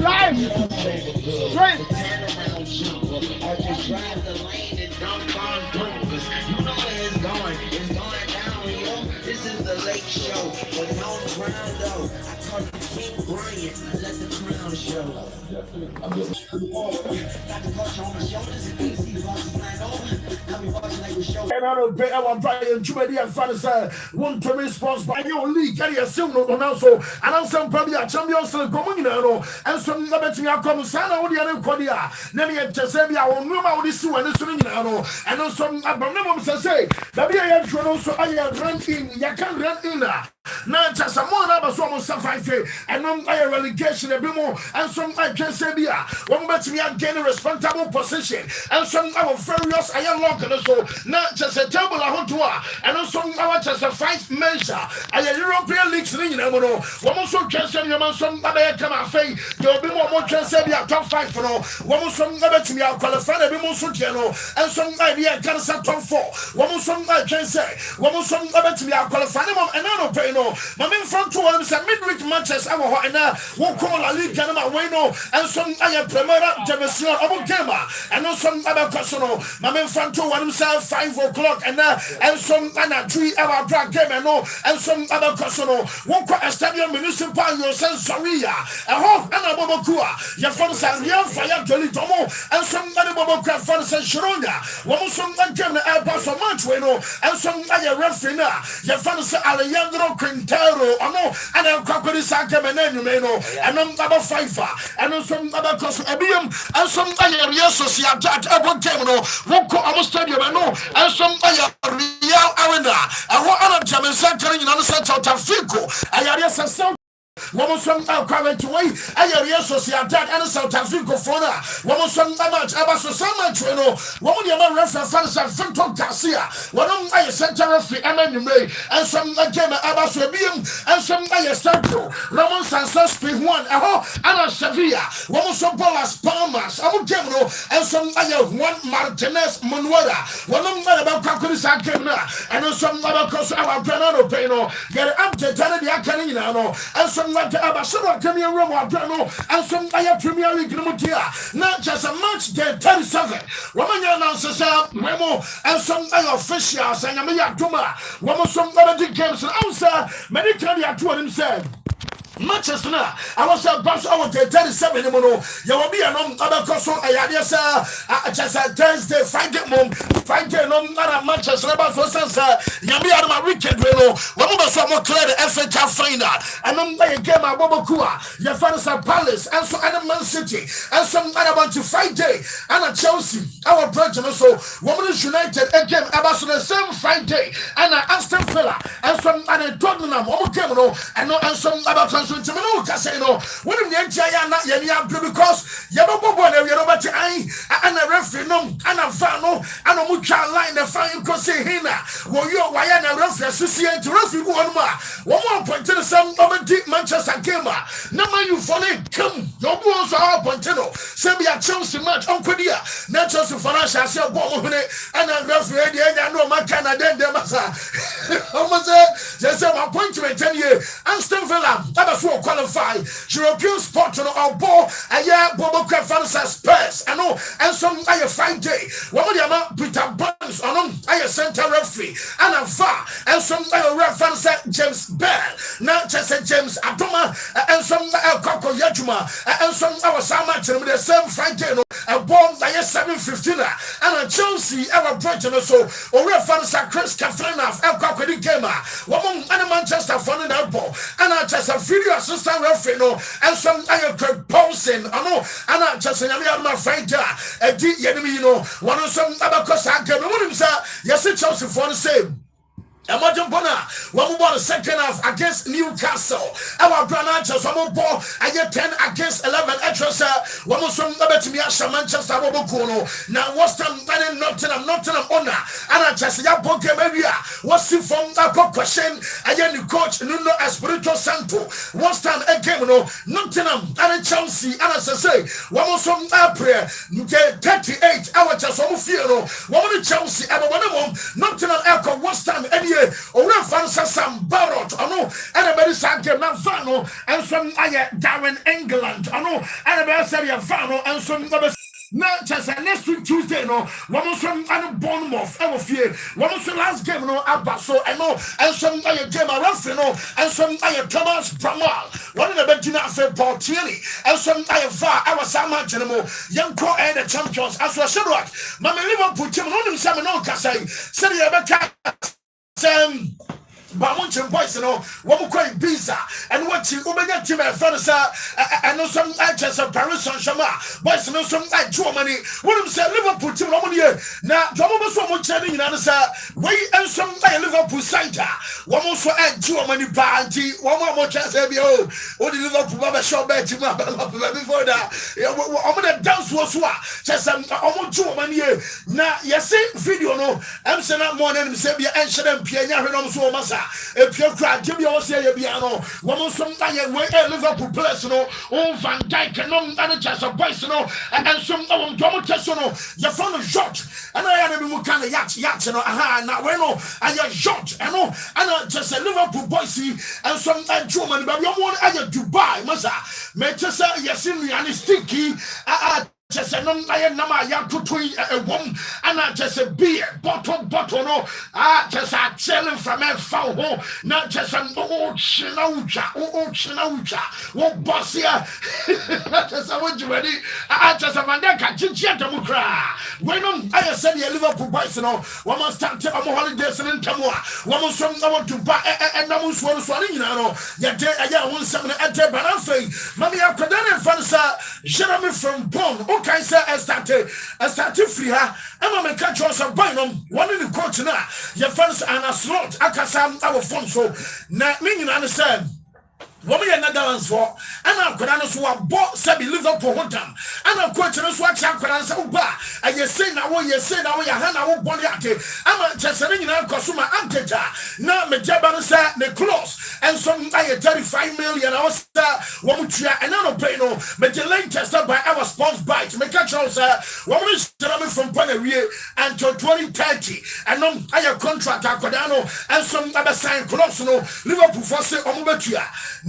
Life. Strength. I just drive the lane and dunk on purpose. You know where it's going. It's going down, yo. This is the lake show. But no crown, though. I call you King Bryant. I let the crown show. Got the culture on my shoulders and easy bosses flying over. Got me watching like we show. And I don't pay our Brian Jumedi and Fanasa. One to response by your league. Carry a silver on also. And I'm some probably a champion still coming and some betting our common son or the other Kodia. Nemi and Chesabia or Numa with this one and swinging and also Abramum say that we are also I run in. You can't run in there. Now just a more number so much and no relegation a bit more and some I can say one bet me again a responsible position and some our various I am locked so not just a table and also our just a 5 measure and a European League in one also can say you must some other come and say you'll be more can say top 5 for no one some other to me I'll qualify a bit more so and some idea can say top 4 one some I can say one some other to me I'll qualify them and I don't pay no my main front two of them midweek matches I will now won't call a league and and some I premier division of gamer and also some other personal my main front two of them 5 o'clock and some and 3 hour drag game and some other personal won't call a stadium municipal yourself sorry and hope and a bobokua your friends are real fire jolly tomo and some other bobokua fans and shironia one some game the airport so much and some other referee your fans are Alejandro Quintero and I'm Kakuri Saka and I'm about 5 and some other cost and some area society about Gemino won't call our stadium and some real arena and what other German center in the center of Tafico I woman some current way, I society and South Africa for woman some much about so much, woman your reference fans and Fenton Garcia, one of my center referee Emmanuel, and some again about Swabian, and some I statue, Roman Sansas one, and Sevilla, woman some Bolas Palmas, Abu Gemino, and some other one Martinez Manuela, one of my about Kakuris and some other course our Granado Peno, get up to Tanadia Canino, and some like Abasura Premier Roma and some Aya Premier League Mutia, not just a match day 37. Woman announces Memo and some officials and Amaya Duma, woman some other games and answer, many Candia to himself. Manchester now, I was a bunch of 37 mono. You will be a non other coso. I had yes, just a Thursday, Friday, Friday, no matter Manchester about for sense. Yami out of my weekend, one of us are more clear the FA Cup final. And I'm going to get my Bobokua, your father's a Palace, and so Man City, and some other one to Friday, and a Chelsea, our project also, Women's United again, about the same Friday, and Aston Villa, and some other Tottenham, and some other. Casino, when the entire not yet because you don't go there, you're about to and a referee, and a fano, and a mucha line, the fine Cossi Hina, where you are Wayana referee, to referee one more point to the same of deep Manchester gamer. Number you follow, come, your balls are Pontino, send me a Chelsea match on Kodia, not just to financial share ball and a referee, I know my Canada, almost just my point to 10 years, and still Villa. Will qualify European sport on ball a year Bobo fans Spurs and some I Friday one of them Peter Burns on I center referee and a VAR and some reference James Bell not just James Adoma and some Coco Yajuma and some our summer with the same Friday a bomb I 7:15 and a Chelsea our project so or reference Chris Kafrena El Coco Gamer one and Manchester fan in ball and I just a video assistant referee and some Craig Paulson and I just my friend a deep enemy one of some other course I can yes Chelsea for the same. Imagine Bona, one more the second half against Newcastle. Our brother just one more ball. I get 10 against 11 extras. One more some number to me at Manchester Bobokono. Now what's the Nottingham honor? And I just ya boke area. What's the from that question? I am the coach Nuno Espirito Santo. What's time again? game no Nottingham and Chelsea and as I say one more some April 38 hours just some fear no one Chelsea and one Nottingham Echo West Ham any or fancy some Barrot I know and a very sad game now Fano and some Darren England I know and a very sad Fano and some now, just next week Tuesday, no, one was from Bournemouth, I will fear. One was the last game, no, Abaso, and no, and some game around, no, and some Thomas Bramal. One of the Bettina said Paul Tierney, and some far, I was Sama General, young pro and the champions, as well as Mamma Liverpool, Tim, on him, Salmon, Casay, said he ever but one boys, you know, one quite visa and what you Omega Jim and Fanasa and know some actors of Paris Saint Germain, boys, know some like Germany. What I'm saying, Liverpool team, one year now, German so much in answer, way and some Liverpool Santa, one also at Germany party, one more chance, only Liverpool Baba shop back to my before that. I'm gonna dance was what just almost Germany. Now, you see, video no, I'm saying that morning, Sabia and Shadam Piana, so Massa. If you cry, give me all say a piano. One some Liverpool person, oh Van Dijk and no managers of Boysono and some Domotesono, your phone is shot. And I had a kind of yacht, and aha, now bueno, and you're shot, and no, and just a Liverpool boysy and some German, but you want Dubai, Massa. Manchester, yes, in the anesthetic. Just a number a woman and I just a beer bottle no just a selling from a foul not just an old chinoucha what boss here just I want you ready I just a mandaka cry when I said you Liverpool boys no one must start to holidays in Tamua one must from I to buy and I was one swallowing you know yet I want something at the Banafe Mammy Akadana Fansa Jeremy from Bonn. Okay, sir, I started free her. I'm a catch us a binum, one in the court now. Your fans and a slot, Akasam, our phone so. Now, meaning understand. Woman and dance for, and I've got us who are bought Sabi Liverpool Hotam, and I've got us what I could answer Uba. And you say now, you say now, your hand, I won't body at it. I'm just a ring now, consumer anteta. Now, my Japan said the close, and some 35 million hours, one tria, and I don't pay no, but the latest by our sports bite, make a choice, woman is coming from Panaria until 2030, and I have contract, Acodano, and some other sign close, no, Liverpool for say, Omubatia.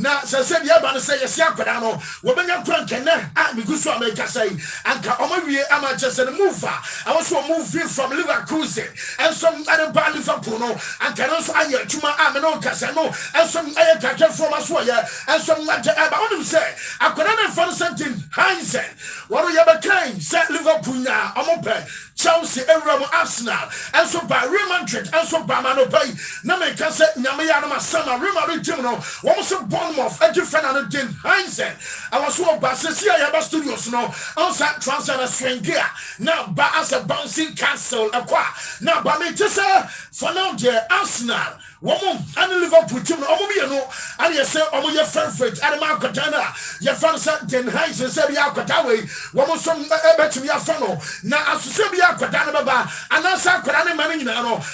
Now, said the Abba say, yes, Yakadano, woman, you're drunken, and because I make a say, and Kaomaria, I'm just a mover. I also move from Leverkusen, and some other band Liverpool, and can also add to my Amano Casano, and some other catcher from Aswaya, and some other Abba on him say, I could not find something, Heinzen. What do you have a claim? Said Liverpool now, I'm open. Chelsea, Arsenal, and so by Real Madrid, and so by Manopay, Namaka said, Namayana, Sama, Real Madrid, one was a Bournemouth, a different than Heinzen. I was so by Cecilia Studios, no, outside transfer a swing gear. Now, by as a bouncing castle, a qua. Now, by me, for now, dear Arsenal. Woman and Liverpool team, Omobiano, and you say, Omo, your favorite, and Marcotana, your fancy, Den Heinz, and Sabia Cotawe, woman, some better me a funnel. Now, as Sabia Cotana Baba, and as I could animate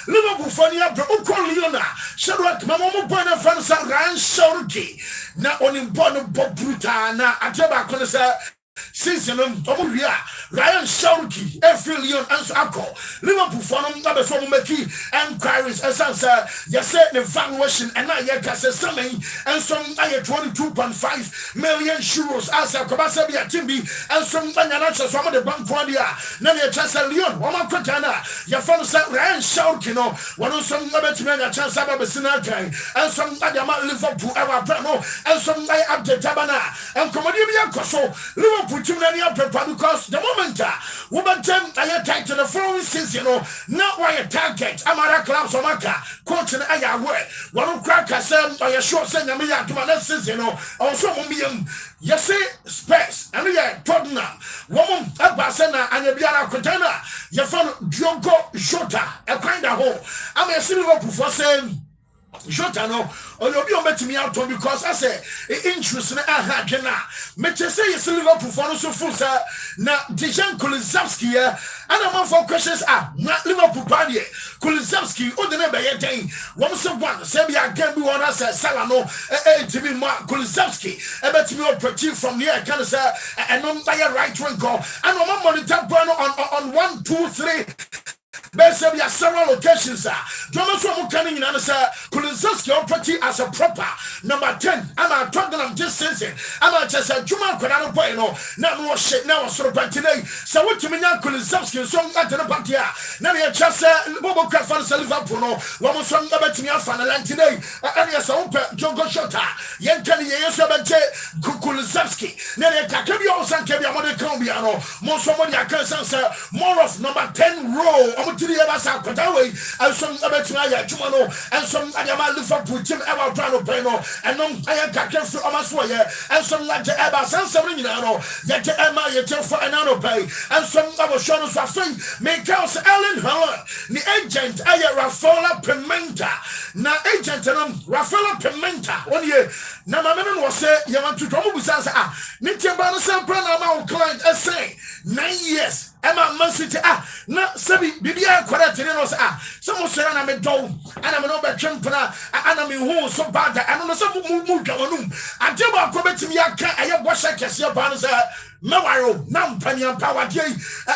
Liverpool funny up to Uko Leona, Shadrach, Mamma Bona Fansa, Ryan Shorty, now on important Bob Brutana, and Jabba say. Season Omuria, Ryan Shorty, Efilion, and Sako, Liverpool Funum, Number from Maki, and Quires, and Sansa, you said the valuation, and I get something, and some 22.5 million euros as a Kabasabia Timbi, and some Tanyanacha, some of the Banquadia, Nanya Chassa Leon, Wama Kotana, your father said Ryan Shorty, one of some other to a chance of a Sinaka, and some Adama Liverpool, our Prano, and some night up the Tabana, and Comodia Coso, Liverpool. Put you in your paper because the moment woman time I attack to the following season, not why a target, Amara Clubs or Maka, coach and I away. One of crackers or your short send me out to my next season, or some million. You see, space, and we are Tottenham, woman, a Basana, and a Biara Cotana, your son Diogo Jota, a kind of hole. I'm a silver for saying. Jota no obi o betimi ato because I say interest na aha dwena me say yes Liverpool for no so full sir na Dejan Kulusevski and man for questions na Liverpool party Kulusevski o de na be ye den won so one say be again be one say sala no timi ma Kulusevski betimi operate from here can say enom by right wing goal and on monitor on 1 2 3 there be several locations. Thomas Wamukaning in answer, Kulusevski property as a proper number 10. I'm a Tottenham just sensing. I'm a just a Juma Konano Bueno. Now more shit now so today. So what to me now Kulusevski song at the party. Now you just Bobo Crafan Liverpool. One song about me off and today. And yes, I hope Jogo Shota. Yankani Yasabate Kulusevski. Now you can be also can be a mother Colombiano. More somebody I can answer more of number 10 row. To the Abasa Kotaway, and some Abetia Jumano, and some Adama Liverpool Tim Ever Brano Breno, and no I got for Amaswaya, and some like the Abasan Sabrino, yet the Emma Yetel for an anno pay, and some other Shonos are free, make house Ellen Helen, the agent Aya Rafaela Pimenta, now agent and Rafaela Pimenta, 1 year. Now my man was say, you want to trouble with us. Nitia Banasa Brana client, I say 9 years. Emma Man City na sabi bibia kwara tene no sa some so na me do ana me no be twempna ana me hu so bad ana no so mu dwamanum adeba ko betimi aka aye bosha kese ba no sa mewaro na mpania pawade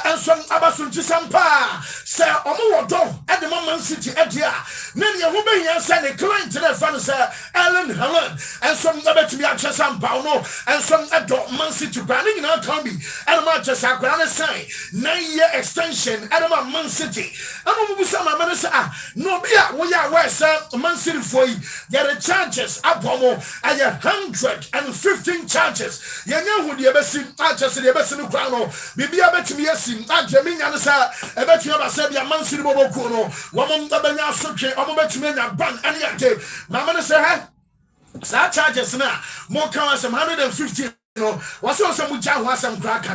and some abasunti sampa say omo wodo e de Man City edia na ne ho be hia say ne client na fa no say Ellen Helen and some betimi aka sampa no and some edo Man City ba ne nyina kan bi and ma aka sakora ne say 9-year extension at Man City. I don't know some man say no be we are where Man City for get the charges up and 115 charges. You know who the best charges the best in the crown. Bibi abet me asim ajemi nya sa ebet you say be Man City bobo ko no. Woman tabanya sotwe omo betime na ban ane ate. Mama say ha sa charges na mo kan some 150 no, what's also Muja was some crack.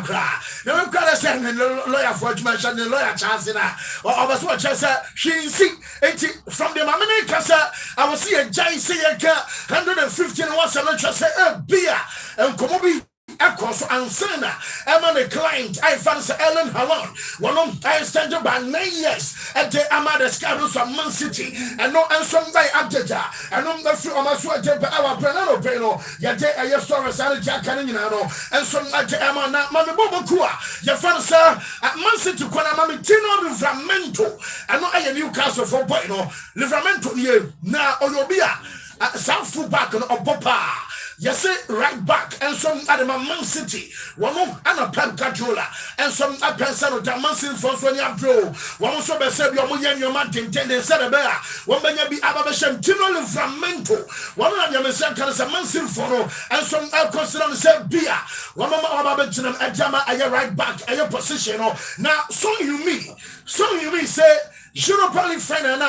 Now, I'm going to send a lawyer for mention the lawyer chance in or was what she see from the Mamma Casa. I was see a giant say 115 was a lunch say beer and Komobi. Across Ansana, I'm a client. I fancy Ellen Helen. One of I stand by 9 years at the Amada Scarus of Man City, and no answer by Abdeta, and on the few of my sweat, our Brenano Breno, Yate, I just saw a Sally Jack Canino, and some like the Amana, Mamma Bobocua, your fancy at Man City, Quanamami Tino Livramento, and not a Newcastle for Bueno, Livramento, ye now, Oyobia, South Fullback on Obopa. Yes, right back, and some at Man City. One more and a Pep Cajola, and some at Pensano, Man City for Sonia Bro. One also be said your money and your man intended said a bear. One may be Ababasham Tino Livramento. One of your Messiah can say Man City for no, and some I'll consider said beer. One of my Ababachinam at Jama at your right back, at your position. Now, so you mean say. Europa League final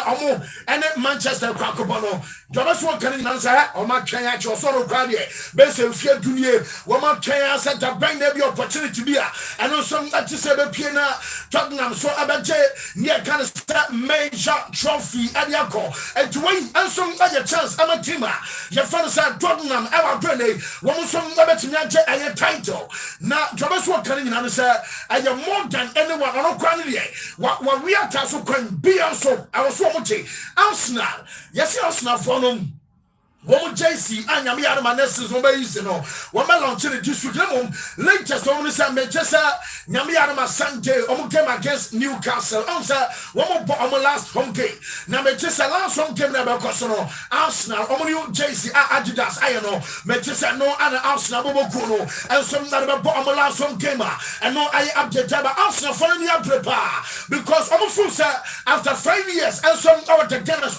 and Manchester Cracobono. Thomas one can answer or my Kenya or sort of Granny. Best of Fiat Dunia, one more Kenya said to bring the opportunity to be and also that to say the Piana Tottenham so Abaje near can start major trophy at Yako and to win and some other chance. I'm a teamer. Your father said Tottenham, our Granny, one some Abatinate and a title. Now, Thomas one can answer I am more than anyone on Granny. What we are tasked be also, I was so much Arsenal. Yes, Arsenal for them. One JC and Yami Manesses on base, you know. One man on the district level, latest on the Manchester, Yami Adama Sunday, game against Newcastle. Answer one more on the last home game. Now, Manchester last home game never Cosono, Arsenal, Omonio JC, Adidas, I know, Manchester no other Arsenal, Bobo Kuno, and some that about on the last home game. And no, I update about Arsenal for any prepare because after 5 years and some of the Dennis,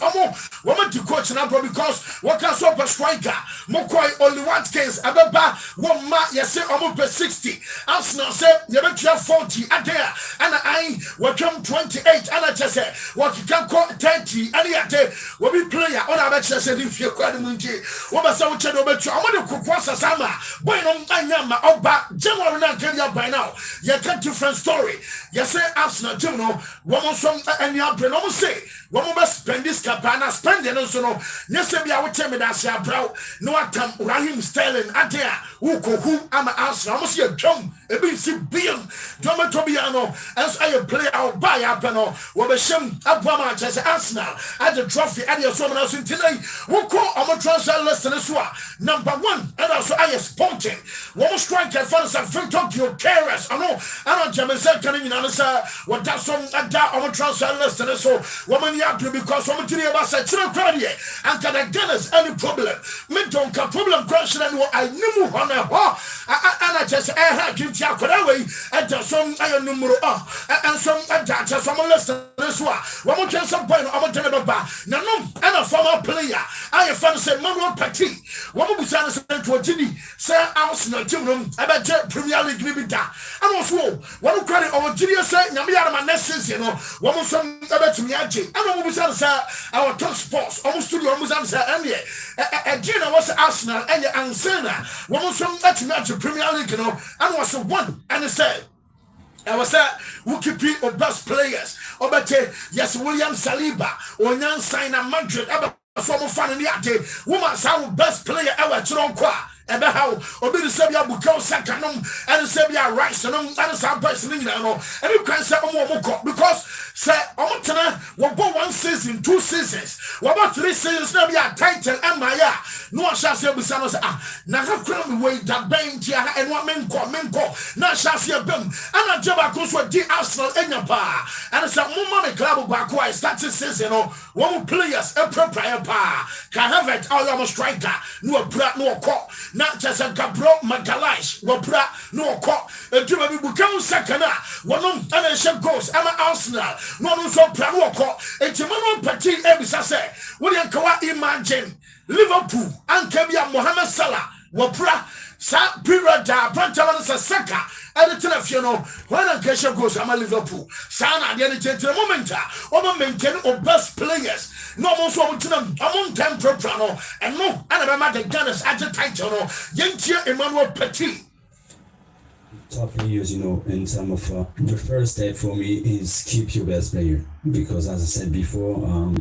woman to coach now because what can super striker Mokoi only one case ababa one ma yes almost 60 Arsenal say you bet you 40 at there and I welcome 28 and I just say what you can call 30 and yet will be player on our bet say if you quite munji what was our channel bet you I want to cook was sama Bueno, Anyama, Oba, General Career by now. You get different story. You say, Arsenal, you know, one some and you have say, one must spend this cabana, spend it also. Yes, I will tell me that's your brow. No, attempt Raheem Sterling, Adia, who I'm Arsenal, almost your chum, a bit being Drama Tobiano, as I play out by Apano, Wabasham, Abama, as Arsenal, at the trophy, at your someone else in today, who call on transfer list in the number one, and also I is spontaneous. One strike at first and film talk your carers. I know Jamaica can in answer what that's some that on transfer list and so woman happy because someone to about said to the and can again any problem. Me don't have problem question and what I knew on a and I just had to check away and some iron numero and some that some list this one. One more chance of point I'm telling about no and a former player. I have found say LARTEY Peter. One more chance to a Ginny, say Arsenal, about Premier League Libida. And also, one credit over Julia said, Namia, my next season, one more some about Miaji. And I was our top sports, almost to the almost answer, and yet, again, I was Arsenal and Ansana. One more some that match Premier League, you know, and was a one, and it said, I was who keep it of best players. Or better, yes, William Saliba, or Nan Sign Madrid, about some fun in the day. Woman, sound best player ever, Chiron. Ebe how obi de sebia buka sakanum and sebia rice and some person you know and you can say because say omtena we go 1 season 2 seasons we about 3 seasons na be a title and maya no sha say busa no say na ka kura me wey that bench ya and what menko na sha say bem and ajaba ko so di Arsenal enya pa and say mo me club back why start season no one players e prepare pa can have it all your striker no bra no ko na chasa Gabriel Magalhaes wopra no ko eduma bi buka sakana wonom ana she goals ama Arsenal no so pra no ko etimano pati ebisa se wo de kawa imagine Liverpool ankabia Mohamed Salah wopra sa period da branchawa sa saka and the telephone when a Kesha goes ama Liverpool sana de the moment o maintain o best players no more so to them among time proprano and no and about the Gunners at the title no Yentia Emmanuel Petit. Top players, you know, in terms of the first step for me is keep your best player, because as I said before,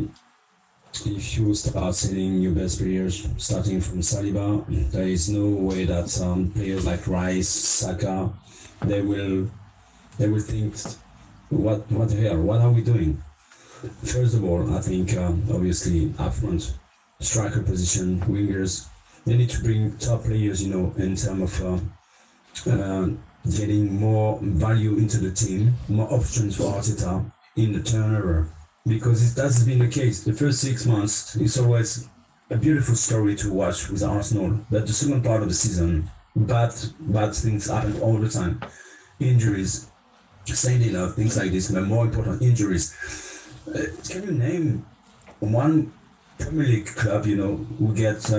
if you start selling your best players starting from Saliba, there is no way that players like Rice, Saka, they will think what the hell, what are we doing? First of all, I think obviously up front, striker position, wingers, they need to bring top players, you know, in terms of getting more value into the team, more options for Arteta in the turnover, because that's been the case. The first 6 months, it's always a beautiful story to watch with Arsenal, but the second part of the season, bad things happen all the time. Injuries, sending out, things like this, but more important, injuries. Can you name one Premier League club, you know, who gets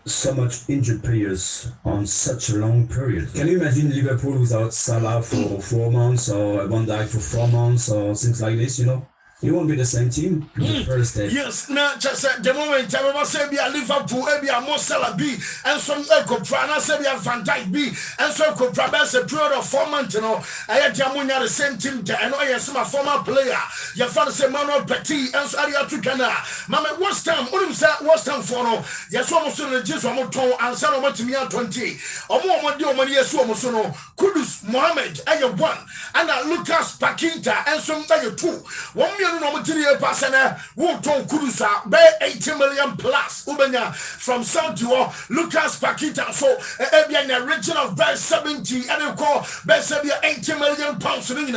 so much injured players on such a long period? Can you imagine Liverpool without Salah for 4 months, or Van Dijk for 4 months, or things like this, you know? It won't be the same team the first day. Yes, now just at the moment, I will say be a Liverpool, be a Mo Salah B, and some Echo Prana, say be a Van Dijk B, and so could Prabas a period of 4 months, you know. I had Jamunia the same team, I know yes, my former player, your father say Manuel Petit, and so Aria Tukana. Mamma, what's time? What's time for no? Yes, almost in the Jews, and San Omotimia 20, or more money, yes, almost no. Kudus Mohammed, I have 1, and Lucas Paqueta, and some 2. 1 million. Pasana won't talk Kudusa, bay 80 million plus Ubenya from Saudi Lucas Paqueta. So a region of bay 70 and call bay 80 million pounds in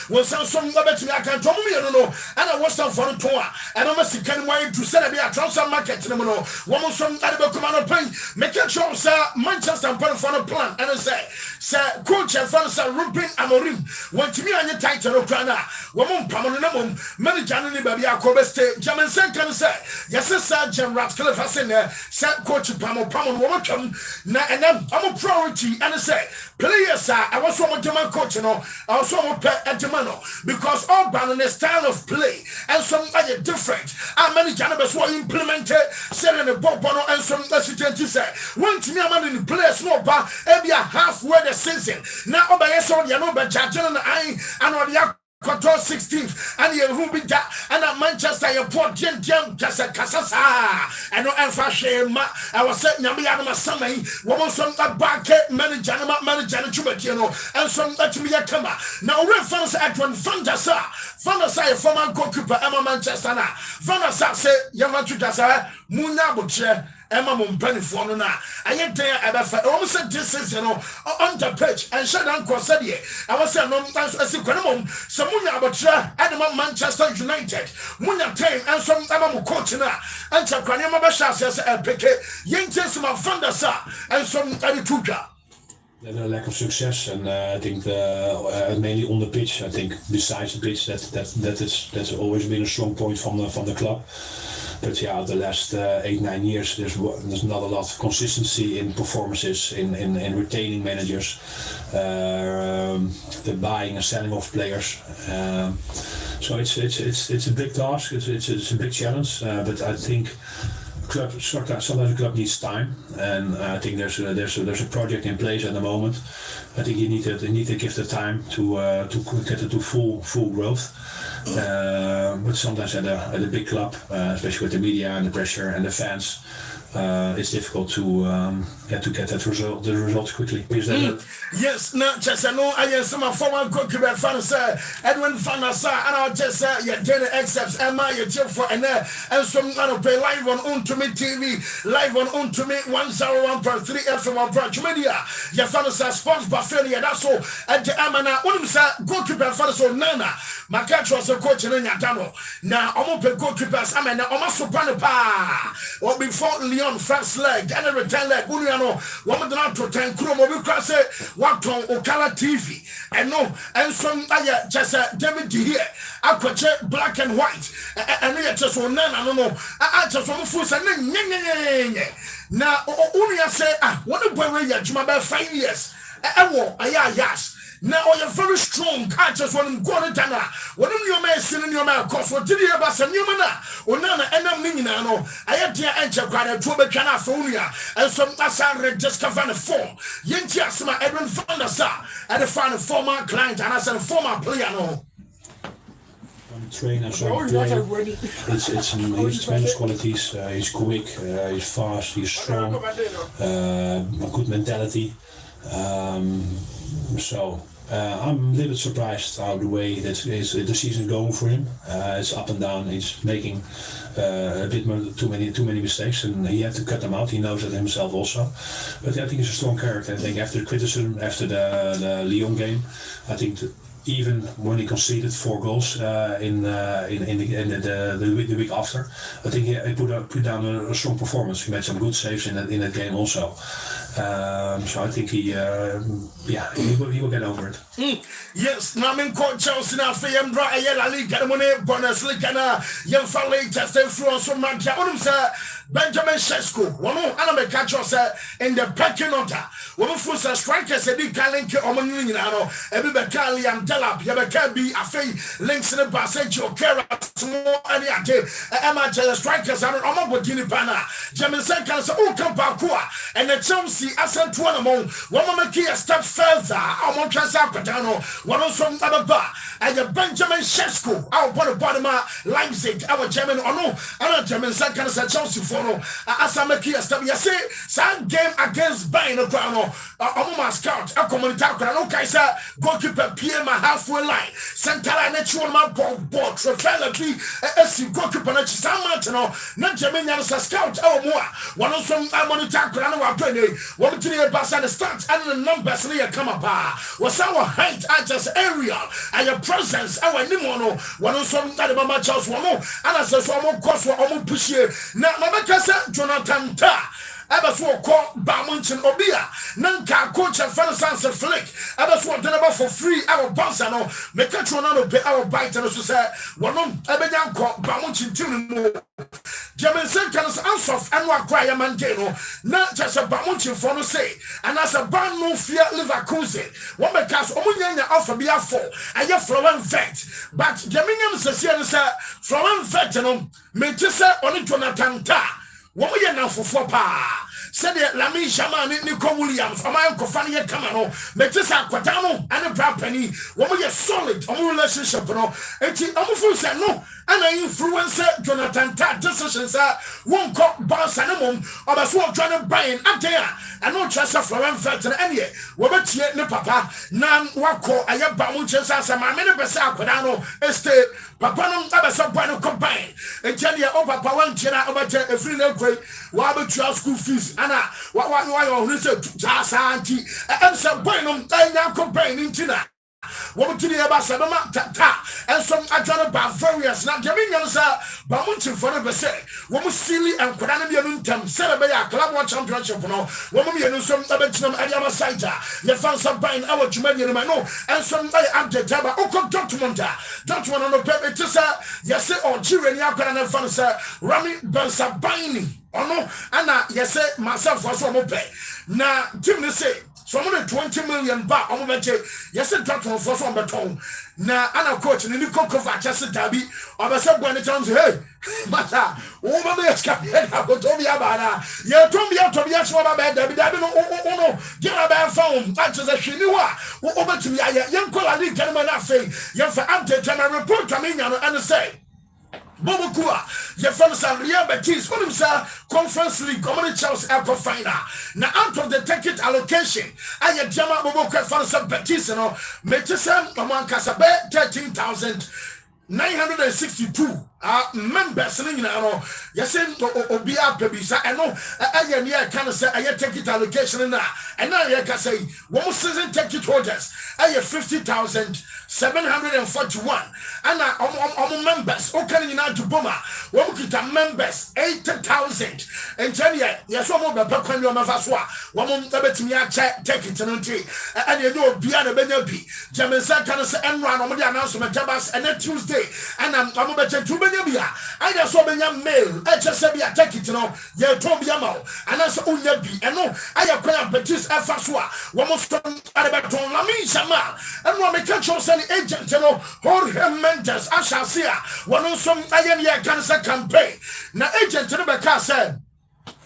was some bet me I can tell me no and I was some for the tour and I must can way to sell a transfer market no one was some command pay making sure sir Manchester and put for a plan and I say sir coach and fans are Ruben Amorim. Want me on your title, Ukraina. Woman Pamonamum, manager and baby Akobeste, German second say, yes, sir, Jim Ratcliffe has in there, sir coach Pamon woman come, and then I'm a priority and I say, players, sir, I was one German coach, I was one at Germano, because all band and the style of play and some other different. How many cannabis were implemented, selling the Bobono and some resident say, one to me, I'm in the place, no bar, every halfway the season. Now, by a son, you know, but Jajan and I, and on the Quarter 16th, and you who be that, and at Manchester, you put Jim Casasa, and no Fashion. I was saying, Yammy Summer, woman, some back manager, and some that me a come. Now, reference at one Fandasa, Fandasa, former goalkeeper, Emma Manchester, Fandasa say, Yamachukasa, Muna Butcher. Emma Mumpeni for no na. I ain't there about almost this is on the pitch and shut down Corsadia. I was saying no times as you can some Munya Batra and Manchester United. Munya time and some Amamu coach na and Chakanama Basha says a picket, Yankees my Fandasa and some Tuka. A lack of success, and I think mainly on the pitch. I think besides the pitch, that's always been a strong point from the club. But yeah, the last 8-9 years, there's not a lot of consistency in performances, in retaining managers, the buying and selling of players. So it's a big task. It's a big challenge. But I think sometimes the club needs time, and I think there's a project in place at the moment. I think you need to give the time to get it to full growth. But sometimes at a big club, especially with the media and the pressure and the fans, it's difficult to get that the results quickly. Yes, not just I know I am some former goalkeeper fans, Edwin Fanasa, and I'll just say your daily excerpts and my job for and some kind of pay live on Untumi TV, live on Untumi 101.3 FM on Branch Media. Your Fanasa sports buffet, that's all. At the Amana, Unumsa goalkeeper fans on Nana, my catch was a coach in Yatano. Now, I'm open goalkeepers, I mean, I'm also Panapa or before Leon first leg, and a return leg, Uniano, 1 minute to 10 Chrome, we cross it. What on Okala TV and no and some just David here I could check black and white and I just want no I just want to and now only I say what a boy you about 5 years yes. Now you're very strong. I just want to go to Dana. What am you saying in your mouth? Cause what did you about some human? Or Nana and I'm meaning no. I had to enter quite a tour California and some Asar just cover the form. Yentia Sma Edwin Fandasa and a final former client and as a former player. No. Trainer, so it's Spanish qualities. He's quick, he's fast, he's strong, a good mentality. So I'm a little bit surprised how the way that the season is going for him. It's up and down. He's making a bit too many mistakes, and he had to cut them out. He knows that himself also. But I think he's a strong character. I think after the criticism, after the Lyon game, I think even when he conceded 4 goals in the week after, I think he put down a strong performance. He made some good saves in that game also. So I think he will get over it. Yes, Namin coach Chelsea na FM Bra La Liga Money bonus Liga young family just influence from Manchester. Benjamin Shesko, one another catch us in the pecking order. One for strikers a big link on Munino, every Becali and Delap, Yabakabi, a fake links in the passage or carrots more any day. Emma strikers are on Botini Pana, German seconds, all come Bakua, and the Chelsea ascent one among one key a step further. I'm on Transapatano, one of some other bar, and the Benjamin Shesko, our bottom Leipzig, our German or no, and German seconds at Chelsea for. Asamaki Astabia say some game against Bayern no Crown my scout a community no Kaisa goalkeeper PM halfway line center natural man ball trefellity as goalkeeper na Chisamant no na Germany scout more one of some monitor crown wa penny one to the pass and start and the numbers near come up was our height just area and your presence our nimono one of some that mama Charles one and as so more cost for almost push here now Jonathan Ta ebe so call Bamunchin Obia, Nanka coach and fellow sons of flick, ebe so deliver for free our Bansano, Mecatronano pay our bite and so say, one ebe yan call Bamunchin Tunu. German Sentinels answer and what cry a manteno, not just a Bamunchin for no say, and as a band no fear Leverkusen, one because Omunya offer be a four, and your Florent vet, but Geminian Sessian Florent Vetenom, Metissa on it Jonathan Ta, one year now for 4 pa. Said the Lami Shaman Nico Williams, or my uncle Fanny Camano, Metissa Quatano, and a brown penny, one year solid, a relationship, no, and she almost said no. And I influencer Jonathan Tat decisions won't call boss animum or a sword trying to buy up there. And no trust of Florent Felton any what yet no papa nan wako I have bamuches as a mamma Bessa Quadano estate Papanum Abasapano combine and tell you over Pawan China about a free little crate while the child school fees Anna why you say Jasa auntie and some bonum I now combine in Tina. What to the Abasabama Tata and some adjourned Bavarians not giving us a Bamuntin for the say, woman silly and Quadanian Tem, celebrate a club championship. No, woman, you know some Abetinum Adiama Saita, you found some buying our Jumanian Mano, and some Ante Taba, Oko Documentar, Document on the Pepe Tissa, yes, or Chiran Yakan and Fansa, Rami Bensa Binding, or no, Anna, yes, myself was one pay. Now, Jim say. So 20 million back on the yes, and talk for some beton. Now, Anna coach and the cook of Chester Tabby, or the subway turns, hey, Mata, over the escape, I go to be about you told me out to be actual bad, David, I don't know, get a bad phone, that's a Shinua, over to me, young Colony, gentlemen, I say, yes, for Ante, and report to me and say. Bobokua, your fellows are Real Betis, what himself, Conference League, Community Charles Airport Final. Now, out of the ticket allocation, I had Jama Boboka Fellows of Betis, and Metissa, Among Casabe, 13,962 members, yes, Obia Pebisa, I know, I can say, I take it allocation now, and now I can say, one season ticket holders, I have 50,741, and I'm members, okay, you know, to Boma, one kita members, 80,000, and 10 years, yes, one more Bakan Yamavaswa, one more Tabet take it, and you know, Biana Benabi, Jamesa can say, and run on the announcement, Jabas, and then Tuesday, and I'm better to I just saw Benjamin mail. I just said, I take it, you know, you're Tom Yamo, and I said, Unyabi, and no, I have quite a Betis Afaswa, one more stone at about Tom Lami Shama, and one may catch us an agent, you know, Jorge Mendes, I shall see one on some IMA cancer campaign. Now, agent Rebecca said,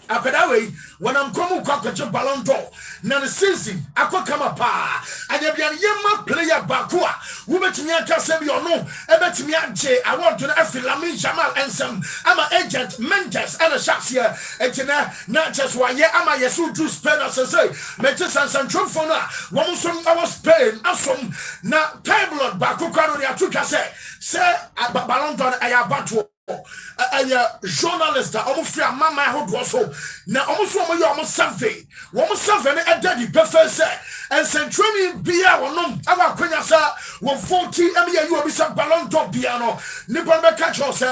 Apadawe, when I'm coming cockatoo ballon d'or, now the season, I could come up, and there be a young player Bakua, who bet me at Casabi or no, I bet me at J. I want to F. Lami Jamal and some. I'm an agent, Mendes, and a shots here, and not just why, yeah, I'm a Yesu to spend as I say, Metis and some Trumfona, one from our Spain, as from now, Tablet Baku Caronia took us, say, at Ballon d'or, I have battle. A journalist, almost free a mama who was so now almost one almost survey, a daddy prefer say, and send training beer or no, our queen, sir, 140 you will be some ballon d'or piano, Nippon catch us,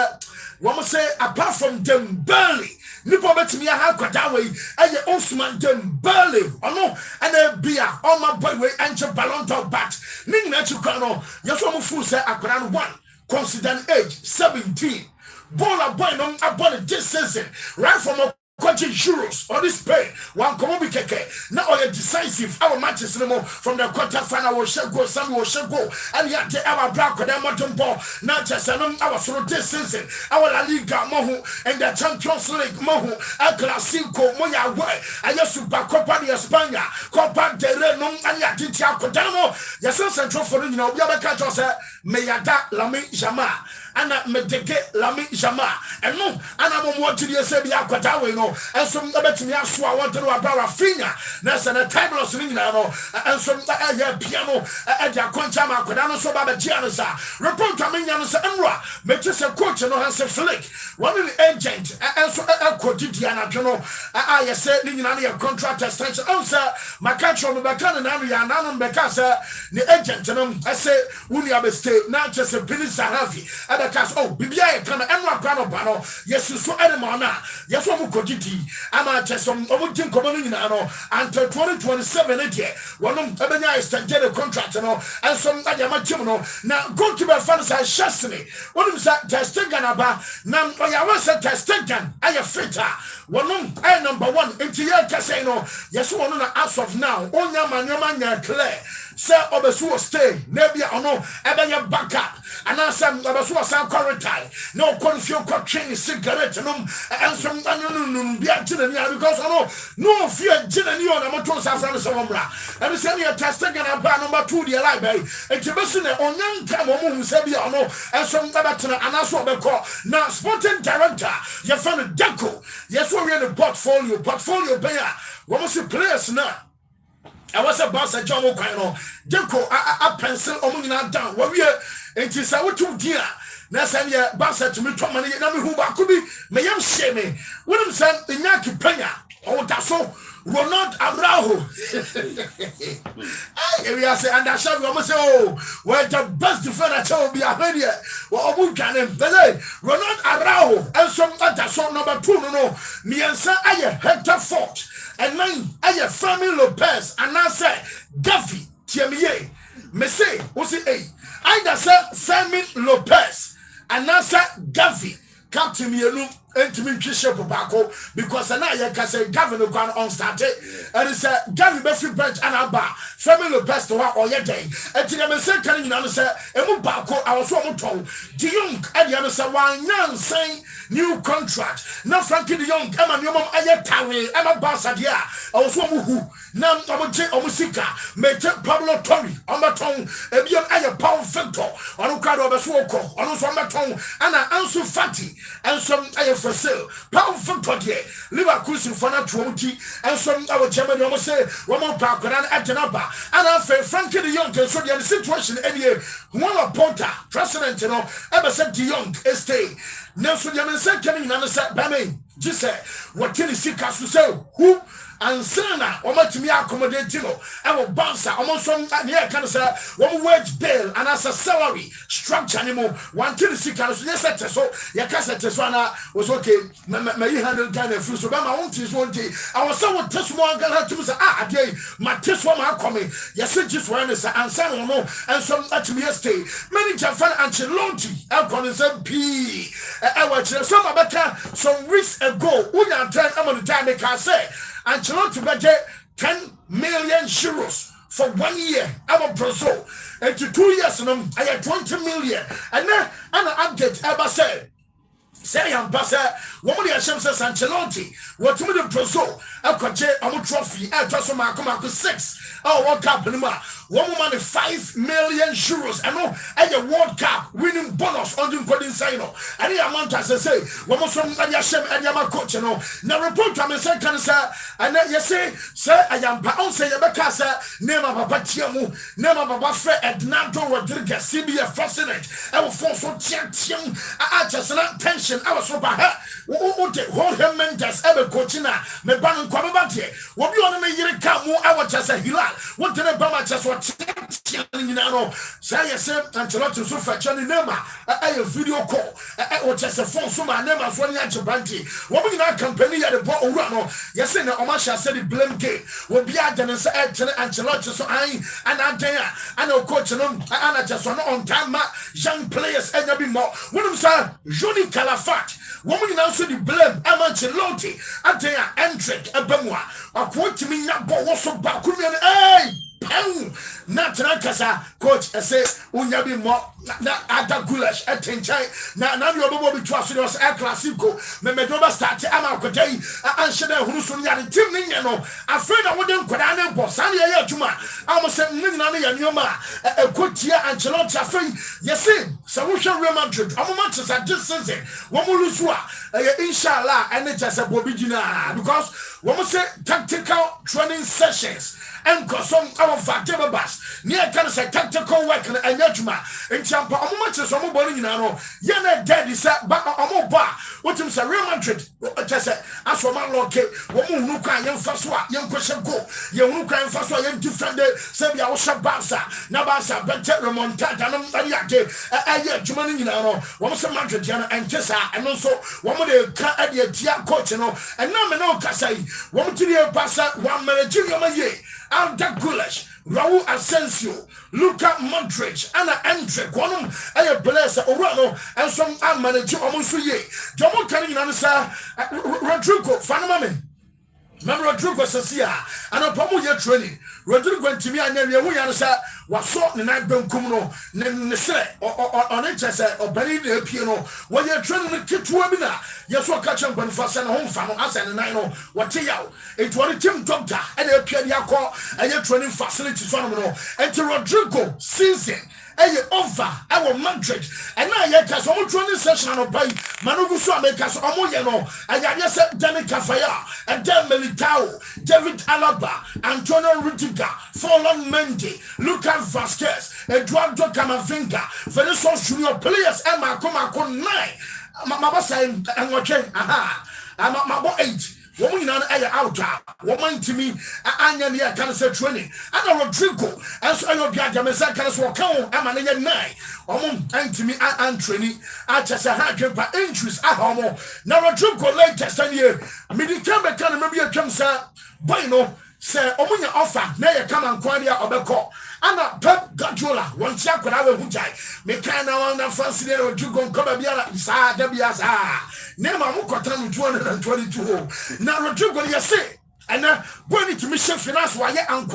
one must say, apart from them barley. Nippon bet me a half away, and your Osman them barley, or no, and a beer, all my boy way, and your ballon d'or bat, Ning Natucano, your some fool say, I could run one, consider age 17. Bola boy no abon this season right from a country euros on this pay one come be keke now all decisive our matches no more from the quarter final will shall go some will shall go and yet the our black with them ball not just our sort this season our La Liga mohu and the Champions League mohu El Clasico moya way and your Super Copa de España Copa del Rey no and ya tintia kodano yes central for you know we have catch us Meyada Lami Jama and Medeke Lami Jama and no and I'm what to say be aquatawe no and some bet me aso I want to know about Rafinha that's an table swing no and some piano at their concha makodano so baba gianza report to me and say enra make us a coach no has a flick one of the agent and so a quotidian no I say you know your contract extension answer my catch on the back and I'm because the agent no I say we have a stay not just a business happy and the cast. Oh, Bibia can and what kind of panel. Yes, you saw Edamana. Yes, one cogiti. I'm a chess on Omutin Common until 2027. One of Ebenia is a contract and some Ayamachimo. Now, go to my fans as Shastini. One of them Testaganaba. Now, I was a Testagan. I have fitter. One number one into your casino. Yes, one as of now. Onya Manya Claire. Sir Obesu stay, maybe I know, Ebanya backup, and I said Obesu San Quarantine, no confuse coaching cigarette, and some because I know no fear gin and you on a motor Safran, and it's only a testing and a bar number 2 the library, and to listen on young time or Sebi, I know, and some Tabatana, and I saw the call. Now, sporting director, you found a deco, yes, we're in the portfolio player, what was the players now? I was a boss at John O'Connor. Joko, I pencil Omina down. What we are, and tis our 2 dear. Nasanya, Bassa to me, Tommy, and who could be, may am shaming. When I'm sent the Yaki Pena, oh, that's so, Ronald Araujo. We are saying, and I shall almost say, oh, where the best defender will be a radio. Well, we can him. Ronald Araujo, and some other song number 2, no, me and Sir Hector Fort. And mine, I have Family Lopez, and I say, Duffy, Tiamier, me say, what's it? I say, Family Lopez, and I say, Duffy, come to me, and to me, Bishop Tobacco, because I can say, Governor Grand on started, and it's a Gavin Buffy Branch and Abba, Family Lopez to her or your day, and to them, say, telling you, answer, and Mubako, I was one told, the young, and the other say, why none saying, new contract. Now Frankie the Young, Emma Newman, Ayatawi, Emma Bassadia. I was one who now Omoje Omusika, may take Pablo Torre on the tongue, a beyond Aya Paul Victor, on Ukado of a Swoko, on the tongue, and an answer fatty, and some Aya for sale. Paul Victor, Liverpool Fana Twenty, and some our German almost say, one more park and Atanapa, and I say Frankie the Young, and so the situation anyway, one of Porter, President, ever said the Young, stay. Now, so you say, coming and said, Bammy, just say, what can you see, Casu, who and Sana, or much me accommodate you, I will bounce almost some near cancer, 1 wage bail, and as a salary structure anymore, 1 till 6 hours. Yes, so your cassette was okay. May handle kind of fruit, so my own teeth 1 day. I was so test one girl to say, my test one are coming. Yes, it just one is and some more, and some at me stay. Many Japan and Chilotti, Alcon is MP. I watched some about some weeks ago. We are trying to the time they can say. And Chilotti budget 10 million euros for 1 year. I'm a Brazil. And to 2 years, I had 20 million. And then, I'm update, I say, I'm Bassa, woman, I shall say, Sanchelotti, what to me the Brazil, I'll conjure a trophy, I'll just mark 6. Oh, World Cup, one woman 5 million euros. I know, and a World Cup winning bonus on the coding sign. And the amount as I say, one more from Ayashem and Yama coach, Now, report to me, sir, can sir, and then you say, sir, I am bound, say, Yabakasa, name of Papa Tiamu, name of Papa Fred Ednando Rodriguez, CBF president. I will force so Tiam, I just not tension. I was so by her. What hold him mentors ever coaching, me ban Kwabati. What you want to make you come more? I was just a hilal. What did I buy just what you know? Say, I said, until not to so fetch any name. I video call. I was just a phone, so my name was one year to Banty. What we not company at the bottle run. Yes, and Omasha said the blame game will be at the Ancelotti, so I and Antea, and no coach, and I just on time, young players, and a bit more. When I'm saying, Johnny Calafat. Woman also the blame Ancelotti at the entry a bemwa. A quote to me not but what's so back hey not Nakasa coach I say unyabi more at goulash at Tenchai now you're able to trust us at Classico Memedoba start Amakote and Shada Husunya Tim Nino afraid I wouldn't put an boss and Yajuma I almost said Nani and Yoma a good year Ancelotti afraid yes so we shall Real Madrid I'm much as I just said one will lose inshallah and it's as a Bobby because wɔn say tactical training sessions nkɔsɔm our fatema bus near can say tactical work na anya adwuma ntiampa ɔmo ma kyerɛ sɛ ɔmo bɔ no nyinaa no yɛ na dead sɛ ba ɔmo bɔ a wotim sɛ Real Madrid kyerɛ sɛ asɔma lɔke wɔn hunu kwan yɛmfa so a yɛnkɔhyɛ goal yɛhunu kwan yɛmfa so a yɛndefend sɛ bia wohyɛ Barca na Barca bɛtɛ remontada no ade ade ɛyɛ adwuma no nyinaa no wɔn sɛ Madrid yɛ no ɛnte saa ɛno nso wɔn de ka ɛde atia coach no ɛnam ne ɔkasa yi wɔn ti de ba sɛ wɔn manage yɛma yie Alda Gulas, Raul Asensio, Luka Modric, Anna Andre, Quanum, Aya Blessa, Orano, and some manager almost for ye. Jomo Canning answer Rodrigo, Fanamame. Remember Rodrigo Sasia, and a pomo year training. Rodrigo and Timmy and Neria, we answer was sought in that Ben Cumuno, Nese, or HSA, or Benny de Piano, while you're training the kid to webinar. Yes, what catch up when first and home family, as and I know what tell you. It was a team doctor and a Piano and your training facilities on and to Rodrigo season. Eye over our Madrid and now yet has all training session on by Manu so make us omoyeno and I just said Danica Faya and then Militao, David Alaba, Antonio Rudiger, Forlan Mendy, Lucas Vasquez, Eduardo Camavinga, Venezuela junior players and Marcoma con 9. Mama saying and watching I'm at my 8. Woman on air out, woman to me, Anya near cancer training, and a Rodrigo, and so I know Biagamesa can walk home, I'm an 9. And to me, and training, I just a hundred by inches at home. Now Rodrigo latest and year, Midicamba can maybe a cancer, Bueno, say, Omunya offer, nay, come and quadia or Beko. Ana Pep Guardiola, one check when I will Hujai. Me can now on the fancy or Jugon Cobabiana, Sa Debiasa. Name a Mukotan 222. Now Rodrigo, you say, and going to Mission Finance, why you can't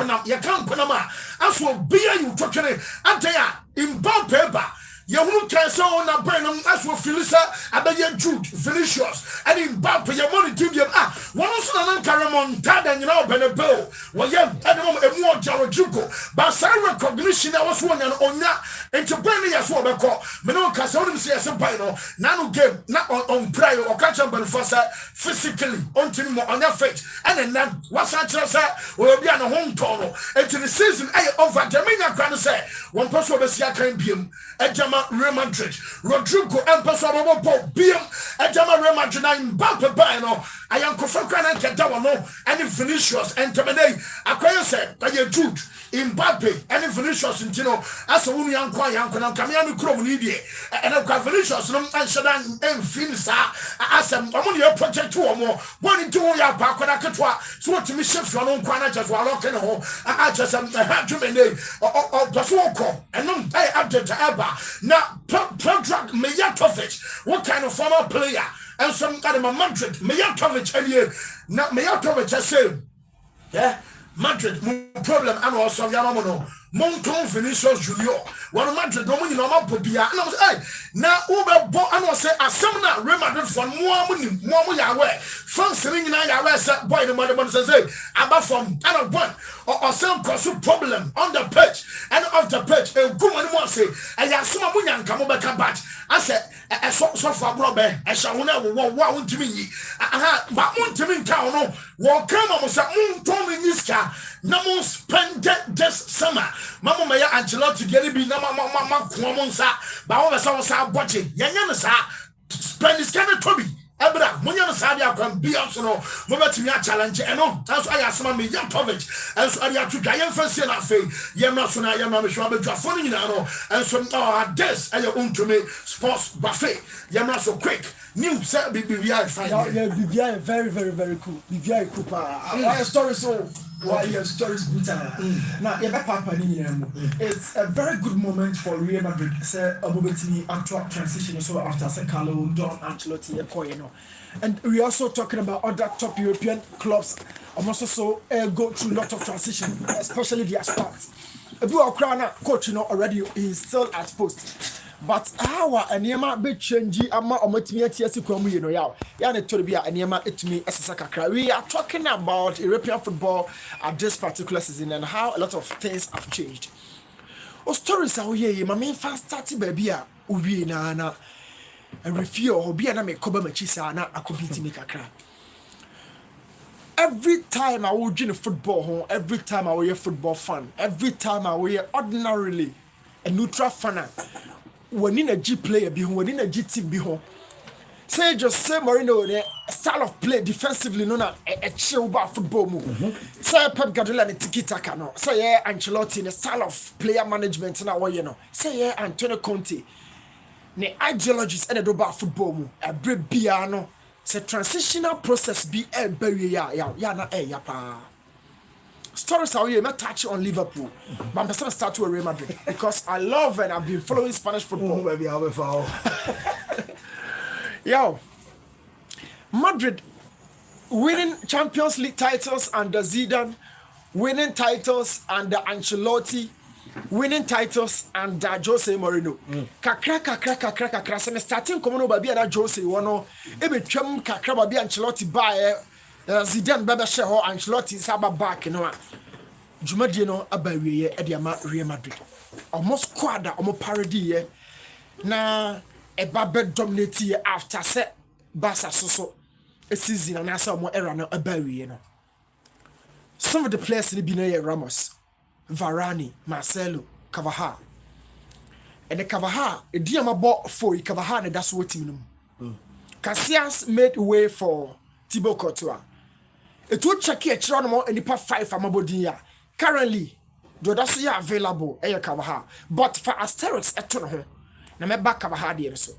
Konama. As for beer, you talking and they are in bond paper. You won't cancel on a brain as for Phyllis, Abaya Jude, Felicius, and in Bampa, your money to them. Once an Ancaramon, Tad and you know, Benabel, well, yeah, at the moment, a more Jarajuko, but some recognition I was one and on that, and to bring me as well, because Meno Casonim says a pino, Nano game, not on prayer or catch up and fossa physically, on to on your face, and then what's that will be on a home tono, and to the season, I over Jamina can say, one person of the Siaka Pim, a Jama. Real Madrid, Rodrigo, and Pasabo BM, and Jama Real Madrid, and Bampa Bino. I am Kofakan and Kadawano, and if Vinicius and Tamade, Aquaya said, I am Jude, Mbappe, and if Vinicius in Tino, as a woman, young Quayan, Kamian Cromidi, and I've got Vinicius, and Shadan, and Finsa, as I'm only a project 2 or more, 1 in 2 years, Pakwanakatwa, so to me, shift your own Quanajas while looking home, I just am the Hadjumene or Paswoko, and no, I update to Abba. Now, Predrag Mijatovic, what kind of former player? And some kind of a Madrid, Mijatovic, and you, now Mijatovic, I say, yeah, Madrid, problem, and also Yamamono, Monton Vinicius Junior, one of Madrid, no money, no Popia, and I was, hey, now Uber, and I say, a seminar, Real Madrid for more Yahweh, France, sitting in Yahweh, boy, the mother says, hey, about from, and I one. Or some cause problem on the pitch and off the pitch. A woman wants say, and ya some woman come over batch. I said, a so far, Robert, I shall never want to me. But want to me, Kauno, walk come almost a moon tone in this car. No more spend this summer. Mamma Maya Angelotti get it be no mamma Quamonsa, but all the songs are watching. Yanasa, spend this kind of Toby. Ebra, Munya Sadia can be also no Mobatia challenge, and no, that's why I asked me Yantovich, and so I have to Gayan Fancy and I say, Yamasuna Yamash, Jafoni, and some desk and your own to me sports buffet. Yamas so quick. New set BBI fine. Yeah, BBI very, very, very cool. BBI Cooper. Our story so. Why your stories good? Now, it's a very good moment for Real Madrid. Say a momentary actual transition so after Carlo Don Ancelotti, and we also talking about other top European clubs. Also go through a lot of transition, especially their starts. Ebu Okrana coach, already is still at post. But how and Yama be changing ama ometimi atiasi kwamu ya ne tori bia Yama etumi esesakakra. We are talking about European football at this particular season and how a lot of things have changed. O stories are ye my main fan starting baby a uwie na and refio obi na me koba machi sa na akobiti me kakra. every time I would join football home, every time I was a football fan, every time I was ordinarily a neutral fan, when in a G player be home, when in a G team be home. Say just say Mourinho the style of play defensively known as a chill about football move. Say Pep Guardiola the tiki taka no. Say Ancelotti the style of player management na what you know. Say Antonio Conte the ideologies and the about football move. A break biano. Say transitional process be a bury ya na ya pa. Stories how you may touch on Liverpool, but I'm going to start with Real Madrid because I love and I've been following Spanish football. Maybe I'll be foul. Yo, Madrid winning Champions League titles under Zidane, winning titles under Ancelotti, winning titles under Jose Mourinho. Kakra. Se me starting komo no babi na Jose wono e betwam kakra babi Ancelotti ba Zidane bebe she ho Ancelotti saba back no a dwumadie no abawiye e de ama Real Madrid. Almost squad almost parody na eba be dominate after set Barca so a season and asa mo era no abawiye no. Some of the players in the Ramos, Varane, Marcelo, Carvajal. And the Carvajal, a diama bought for Carvajal and that's what him. Casillas made way for Thibaut Courtois. It would check here Geronimo and the part 5 from Abodia. Currently, though that's available, Carvajal. But for Asterix, a ton of home. Now, my back Carvajal here so.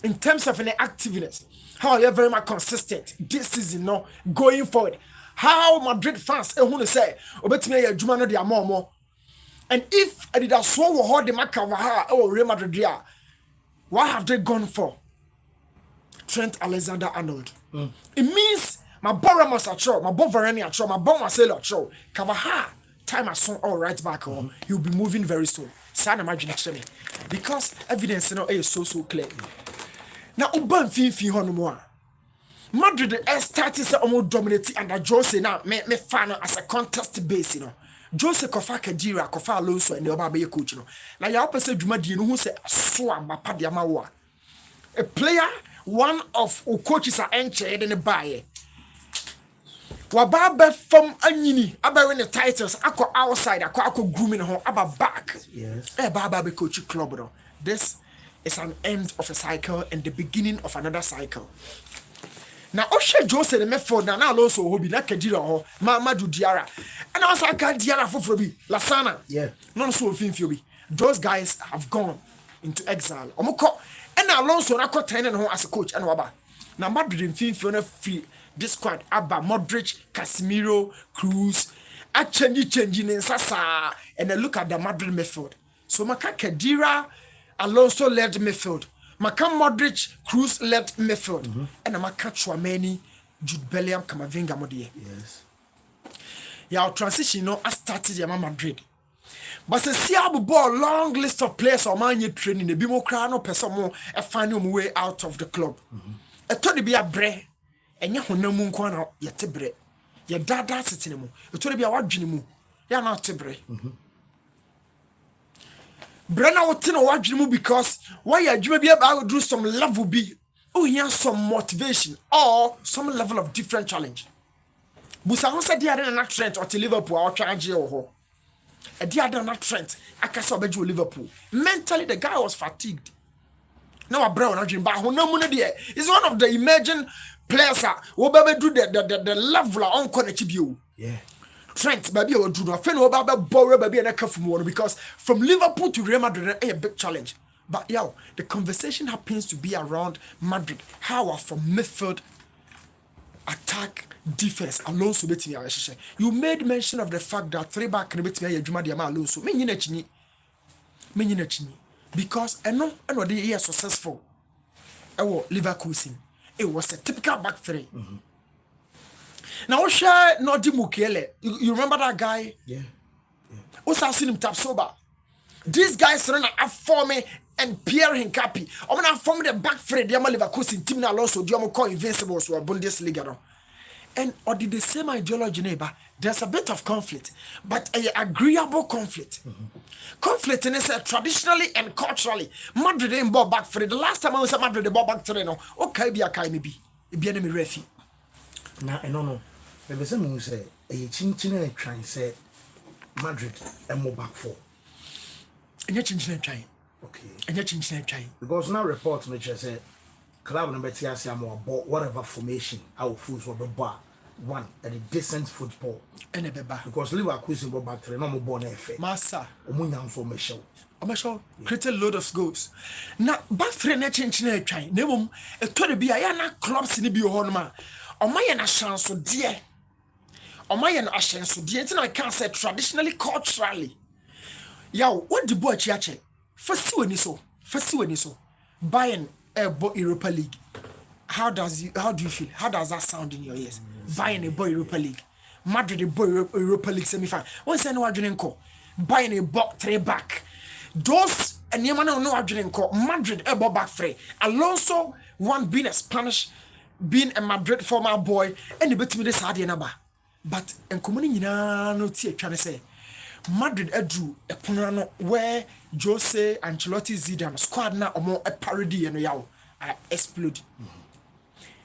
In terms of an activeness, how are you very much consistent this season, no, going forward? How Madrid fans who say obetime ya adwuma no de amomo, and if I did so hold the Carvajal or Real Madrid here, what have they gone for? Trent Alexander-Arnold. It means my boy Ramos at show, my boy Varane at show, my boy Marcelo at show. Carvajal time as soon all right back home. He'll be moving very soon. Sad imagine actually because evidence is so clear. Now uban fi hono mo a Madrid started to almost dominate under Jose now me fan as a contest base, you know. Jose kofa Kadira, kofa Alonso and the Oba coach, you know. Now you opposite Jumadi who say so mapa dia mawa. A player, one of who coaches are entered in the buy. Wababa from anyini, aba win the titles, ako outside, ako grooming home, aba back. Yes. Baba be coach club, no. This is an end of a cycle and the beginning of another cycle. Now, Osha Jose the Medford now also hobby na Kadira ho Madu Diarra. And I was like Diarra for be Lasana. Yeah. Non so Finfiobi. Those guys have gone into exile. Omoko and Alonso na ko 10 and home as a coach and waba. Now Madrid in Finfiona free this squad Abba Modric, Casemiro, Cruz, a changing in Sasa and then look at the Madrid midfield. So Maka Kadira Alonso led midfield. Makam Modric, Cruz led midfield. And Maka Chouameni, Jude Bellingham, Camavinga Modie. Yes. Yeah, transition no I started Yama Madrid. But se see a long list of players or man you training the bimo crano person more a final way out of the club. A told be a bre and ya honamun kwana ya tebre. Ya dada sitting mu. A told be a wajinimu. Ya not tebre. Brenna will tell what you because why you may be able to do some level be oh yeah some motivation or some level of different challenge. Busa said the other not Trent or to Liverpool or charge or a the other not Trent. I can saw Liverpool. Mentally the guy was fatigued. Now a brown but no money there. It's one of the emerging players who do the level on connect you. Yeah. Trent, baby, or do not feel about borrow baby and a cup from water because from Liverpool to Real Madrid, a big challenge. But yo, the conversation happens to be around Madrid. How are from midfield, attack, defense, Alonso betting you made mention of the fact that 3 back can bet me a Juma Diama Alonso. Because I know the year successful. Leverkusen. It was a typical back 3. Now, share not the Mukele. You remember that guy? Yeah. Also, seen him tap sober. These guys run a for me and Pierre Hincapi. I'm gonna form the back three. Diamo Leverkusen team now also Diamo call invincibles or Bundesliga. And or did the same ideology neighbor? There's a bit of conflict, but an agreeable conflict. Conflict in it traditionally and culturally. Madrid ain't bought back three. The last time I was at Madrid, they bought back three. No, okay, be a kind maybe. It be enemy refi. Nah, no. Maybe someone say a chin and trying say Madrid and more back for. And you're changing trying. Okay. And you're changing trying. Because now reports which I said club number TRC more about whatever formation our fools will be bar one at a decent football. And a baby. Because Liverpool is go back to the normal born FA. Massa. Omunyam for Michelle. Omasho created a load of goals. Now, back for a changing trying. Name a total be a yana clubs in the Biohonma. Or my yana chance so dear. Or my yana chance so dear. I can't say traditionally, culturally. Yow, what the boy chiache? First when you so. Bayern Europa League. How do you feel? How does that sound in your ears? Bayern a boy Europa League. Madrid a boy Europa League semi-final. Once I know what you call Bayern a box 3 back. Those and you know what you call Madrid a ball back 3. Alonso one being a Spanish, being a Madrid former boy, and the bit me this hard number. But and coming no tea trying to say Madrid drew a punano where Jose Ancelotti Zidane squad now or more a parody and yaw explode.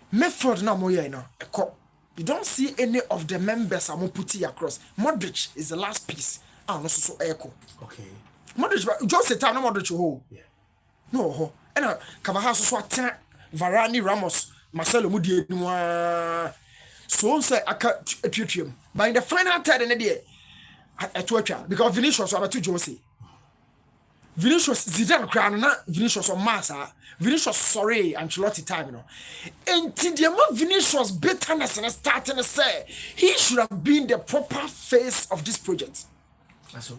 Method now more a cop. You don't see any of the members I'm putting across. Modric is the last piece. I also so echo. Okay. Modric Jose time no Modric ho. Yeah. No ho. And Cavajal so what Varane Ramos Marcelo Mudi so say aka tutuem. But in the final third in the day at Twitter because Vinicius was about to Jose. Vinicius Zidane crown na Vinicius on Massa. Vinicius sorry Ancelotti time you know. And the Vinicius bitterness and starting to say he should have been the proper face of this project. So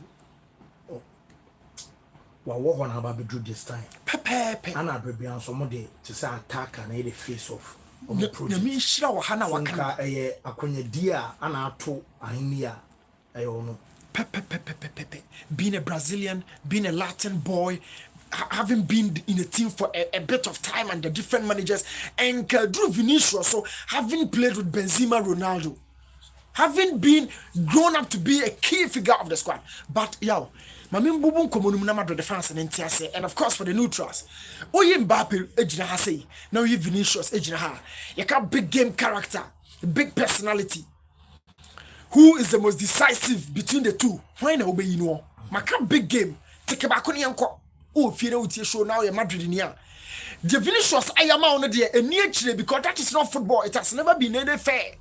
what one about be this time? Pepe. And I be on somebody to say attack and the face of the project. Me shira wa hana wa kana. Akonya dia ana to ahenia no. Pepe. Being a Brazilian, being a Latin boy, having been in a team for a bit of time under different managers, and Drew Vinicius, so having played with Benzema, Ronaldo, having been grown up to be a key figure of the squad. But Mamim Bubun Komunum Namado defense and NTS, and of course for the neutrals. Oye Mbappe, Ejina Hase, now you Vinicius, Ejina Ha. You got big game character, big personality. Who is the most decisive between the two? Why not obey you know? Maka big game. Take a back on your oh, if you know what you show now, you're Madrid in here. The Vinicius, I am on the a near Chile because that is not football. It has never been any fair.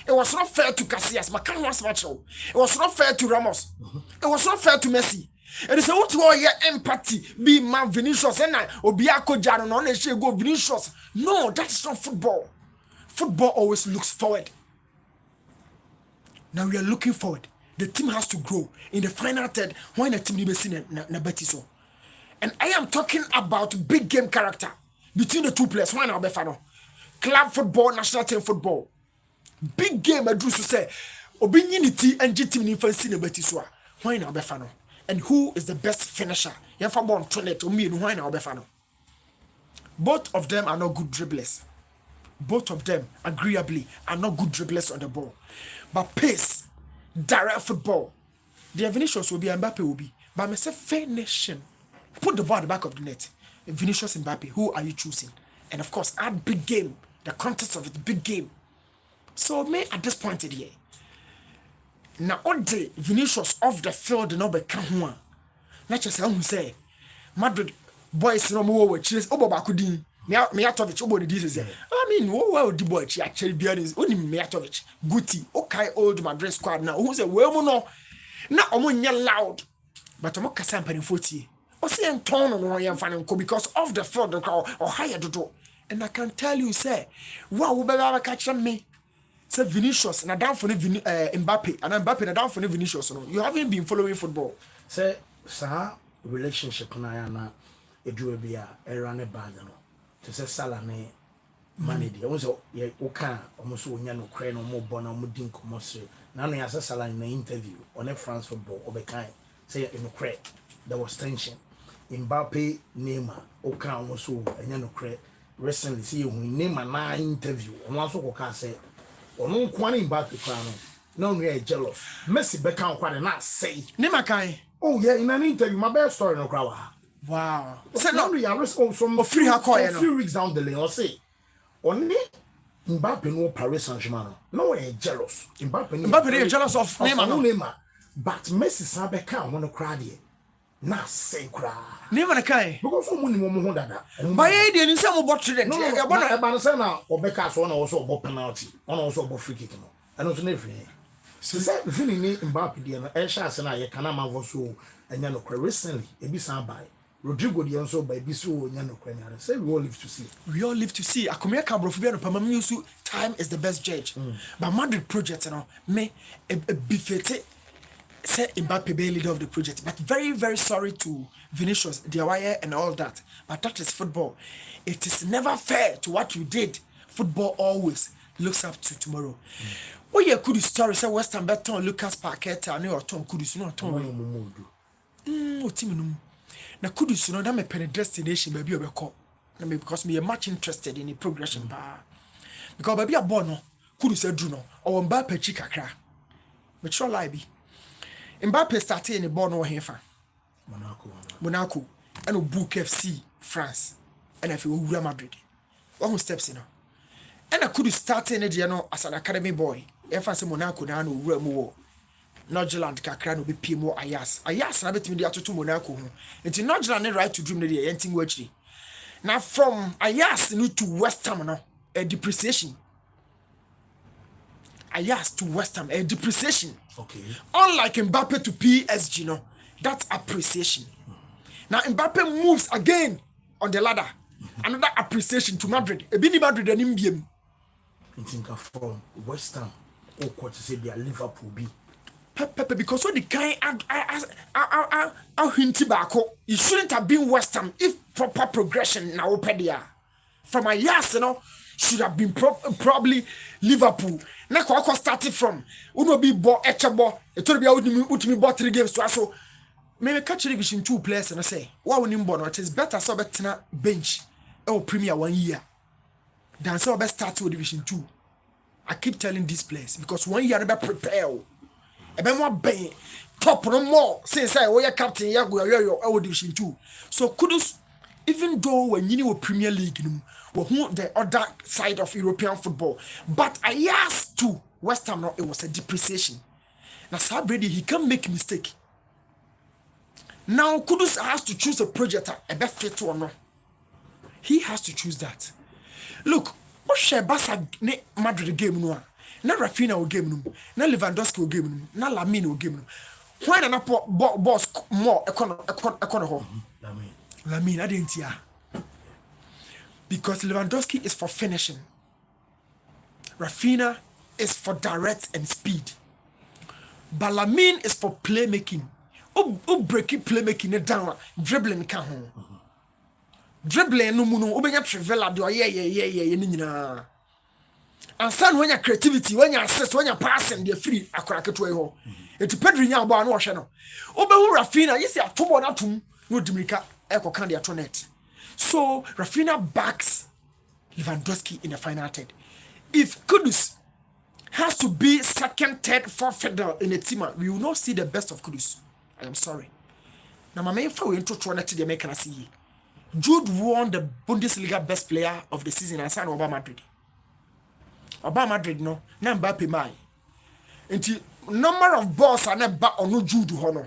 It was not fair to Casillas. Macan was macho. It was not fair to Ramos. It was not fair to Messi. It is a what your empathy be man Vinicius and I or Biako Jaron on a share go Vinicius. No, that is not football. Football always looks forward. Now we are looking forward. The team has to grow in the final third. Why the team never seen na betiso? And I am talking about big game character between the two players. Why not Befano? Club football, national team football. Big game I do so say. Obinity and team in fancy na betiso. Why not Befano? And who is the best finisher? Yafa born toilet or me why not Befano? Both of them are not good dribblers. Both of them, agreeably, are not good dribblers on the ball. But pace, direct football. The Vinicius will be, Mbappe will be. But I say fair nation. Put the ball at the back of the net. Vinicius Mbappe, who are you choosing? And of course, add big game. The context of it, big game. So me at this point here. Now all day Vinicius off the field no be kan ho a. Na chese hu say Madrid boys no mo wo chires obobakudin. Mijatovic obo the say. I mean, wo di boy chi actually bia is only Mijatovic. Guti, okay old Madrid squad now. Who say we mo no na omo nya loud. But omo kasa mpani 40. O say enton no yan fan ko because of the field or higher dodo. And I can tell you say, wow, we better catch me. Say Vinicius na down for Mbappe and Mbappe na down for Vinicius no. You haven't been following football. Say sa relationship na ya na eduru bia era ne bag no. To say Salah ne money dey. Once ye oka omoso onya no kre no mo bo na mo din komose. Na no ya say Salah in an interview on a France football obekan say no kre there was tension. Mbappe Neymar oka omoso enya no kre recently see you Neymar na interview. Omo so ko ka say ono kwani Mbappe kwa no we are jealous. Messi beka kwa na say Neymar kan. Oh yeah, in an interview my best story no krawa. Wow. So no, we are from few weeks down the lane. Or say, only Mbappe no Paris Saint-Germain. No, we're jealous. Mbappe is jealous of Neymar. But Messi sabe can wanna cry. Na say cry. Neymar kai. Because someone mo dada. By the in some about children. No, but say na Obeka so na also about penalty. On also about free kick no. And also everything. So say Vini ni Mbappe dey na e sha se na ye kana manfo so enya no recently e bi san buy. Rodrigo dey also by bi so enya no kwa nyare. Say we all live to see. We all live to see. Akomia Cabrofobia no pamam so time is the best judge. But Madrid project no me e bifete say Mbappe be leader of the project, but very, very sorry to Vinicius, Diawaya and all that. But that is football. It is never fair to what you did. Football always looks up to tomorrow. What you could story say West Ham beton Lucas Paqueta and your Tom Kudus no Tom. Timino. Na Kudus no that me pen destination baby obeko. Na me because me much interested in the progression ba. Because baby a born no Kudus edru no or Mbappe chi kakra. Me try lie bi. Mbappe started in the ball no hefa. Monaco. And a book FC France. And if you Real Madrid. One steps in. And I could start in the as an academy boy. If I say Monaco now no Real Mo. Nordjylland kakra no be PMO Ayas. Ayas na betimi dey to Monaco ho. Enti Nordjylland right to dream dey yenting wachiri. Now from Ayas no to West Ham no a depreciation. Ayas to West Ham a depreciation. Okay. Unlike Mbappe to PSG, no, that's appreciation. Now Mbappe moves again on the ladder. Another appreciation to Madrid. Ebini Madrid and Imbium. I think from West Ham, or what to say they are Liverpool be. Pepe, because all the kind hinty back, it shouldn't have been West Ham if proper progression now open there. From a yes, you know, should have been probably Liverpool. Na kwa started from uno be ball echabo e to be ultimi ball 3 games to aso me catch division 2 players and say wa woni mbo no it is better so betena bench e premier 1 year than so be start with division 2. I keep telling these players because 1 year be prepare e be mo ben top no more since I we captain yago yo division 2. So Kudus, even though when you were Premier League the other side of European football, but I asked to West Ham now it was a depreciation. Now Sabredi he can make mistake. Now Kudus has to choose a project a best fit or no. He has to choose that. Look, what share Barca ne Madrid game no? Na Rafinha game no, na Lewandowski game no, na Lamine game no. Why na boss more econo Lamine I didn't hear. Because Lewandowski is for finishing. Rafinha is for direct and speed. But Lamine is for playmaking. Breaking playmaking down, dribbling can home. Dribbling no muno, obenya trivela do yeah. And son when your creativity, when you assist, when you passing, they're free. I crack it way home. It's Pedro nya ba no hwe no. Obehu Rafinha, you see atobo na tum no dimika eko kan dia tonet. So Rafinha backs Lewandowski in the final third. If Kudus has to be second, third, fourth fiddle in a team, we will not see the best of Kudus. I am sorry. Now my main we into to the American see. Jude won the Bundesliga best player of the season and signed Obama Madrid. Obama Madrid no, na Mbappe mai. Until number of balls are not back on no Jude hono.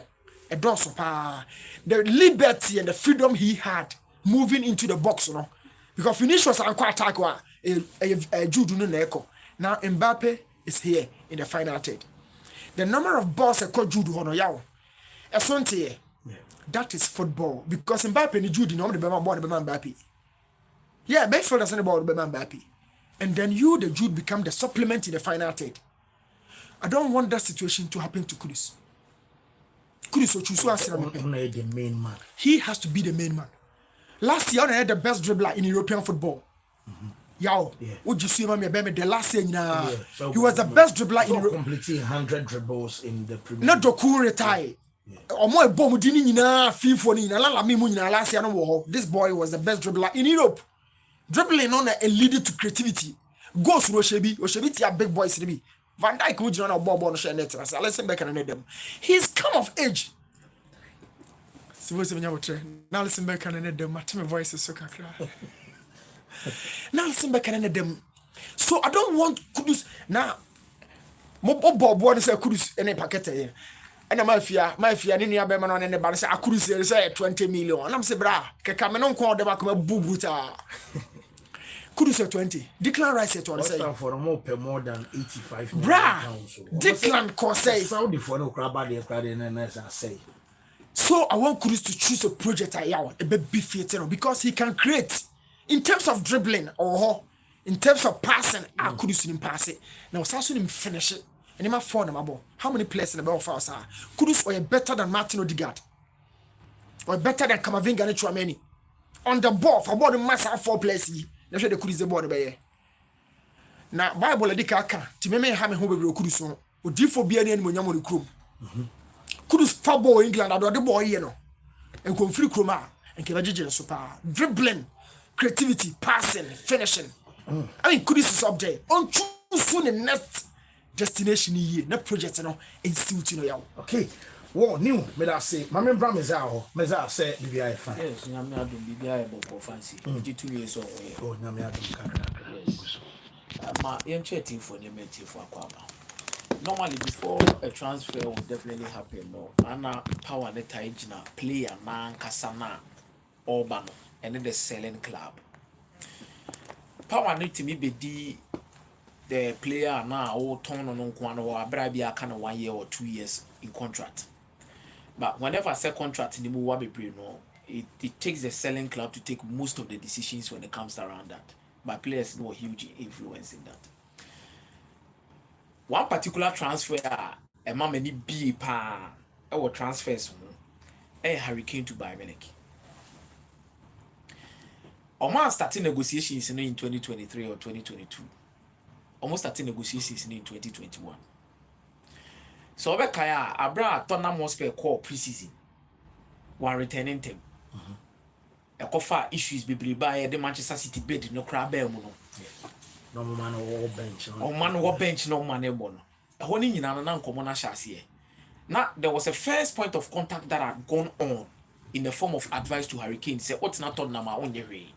A does pa the liberty and the freedom he had moving into the box, you know, because Vinicius and quite attack Jude no neko. Now Mbappe is here in the final third. The number of balls I call Jude hono yao. Asante, that is football because Mbappe and Jude no the Mbappe. Yeah, Bedford doesn't about the Mbappe, and then you the Jude become the supplement in the final third. I don't want that situation to happen to Kudus. Kudus the main man. He has to be the main man. Last year, I had the best dribbler in European football. Yao, would you see me? The last year, he was the best dribbler in Europe. Completing 100 dribbles in the Premier League. Not Doku retire. Or more bomb dini na FIFA ni na la mi mu na last year no wo. This boy was the best dribbler in Europe. Dribbling on a leader to creativity. Goals no shebi ti a big boys ni bi. Van Dijk would you know ball no share net. Listen back and them. He's come of age. Now listen back and them. My voice is so kakra. Now listen back and them. So I don't want Kudus now. Bob one say Kudus any packet here. And my fear, any near Beman on any bar say I could say 20 million. And I'm say, bra, Kekamenon call the back of a bubuta. Could say 20. Declan Rice said to say for more per more than 85 million bra, pounds. Declan Corsay. Saudi for no crab and as I say. So I want Kudus to choose a project a baby theater because he can create in terms of dribbling or in terms of passing. I Kudus in pass it. Now Sasun him finish it. And him phone him about how many players in the ball for us are Kudus or better than Martin Odegaard or better than Kamavinga and Chouameni on the ball for about the mass 4 players. That's why the Kudus the ball by now Bible edika ti me ha me ho bebre Kudus no odifo bia ne anyam no krom Kudus fa ball England ado the ball here no en konfiri krom a en ke bagege so pa dribbling creativity passing finishing I mean Kudus is up there on choose the next destination here na project no institute no yaw. Okay, well new me that say my member meza say BBI fan. Yes, nyame adom BBI bobo fancy 52 years old. Oh nyame adom kakra. Ma yenche for nyame for akwaba. Normally before a transfer will definitely happen no ana power ne taigina player na nkasana Orbano and then the selling club power need to be the player now or turn on one or abrabia kind of 1 year or 2 years in contract. But whenever I say contract in the Muwabe no, it takes the selling club to take most of the decisions when it comes around that. But players no huge influence in that. One particular transfer, a man many be pa our transfers a Hurricane to Bayern Munich. Oman starting negotiations in 2023 or 2022. Almost starting negotiations in 2021. So Obekaya Abra Tottenham Hotspur call preseason. One returning team. A cofa issues be by the Manchester City bed no crab bear mono. No man or bench. Oh man or bench no man ebono. A honing in an uncommon chassis. Now there was a first point of contact that had gone on in the form of advice to Hurricane. Say what's not Tottenham on your way.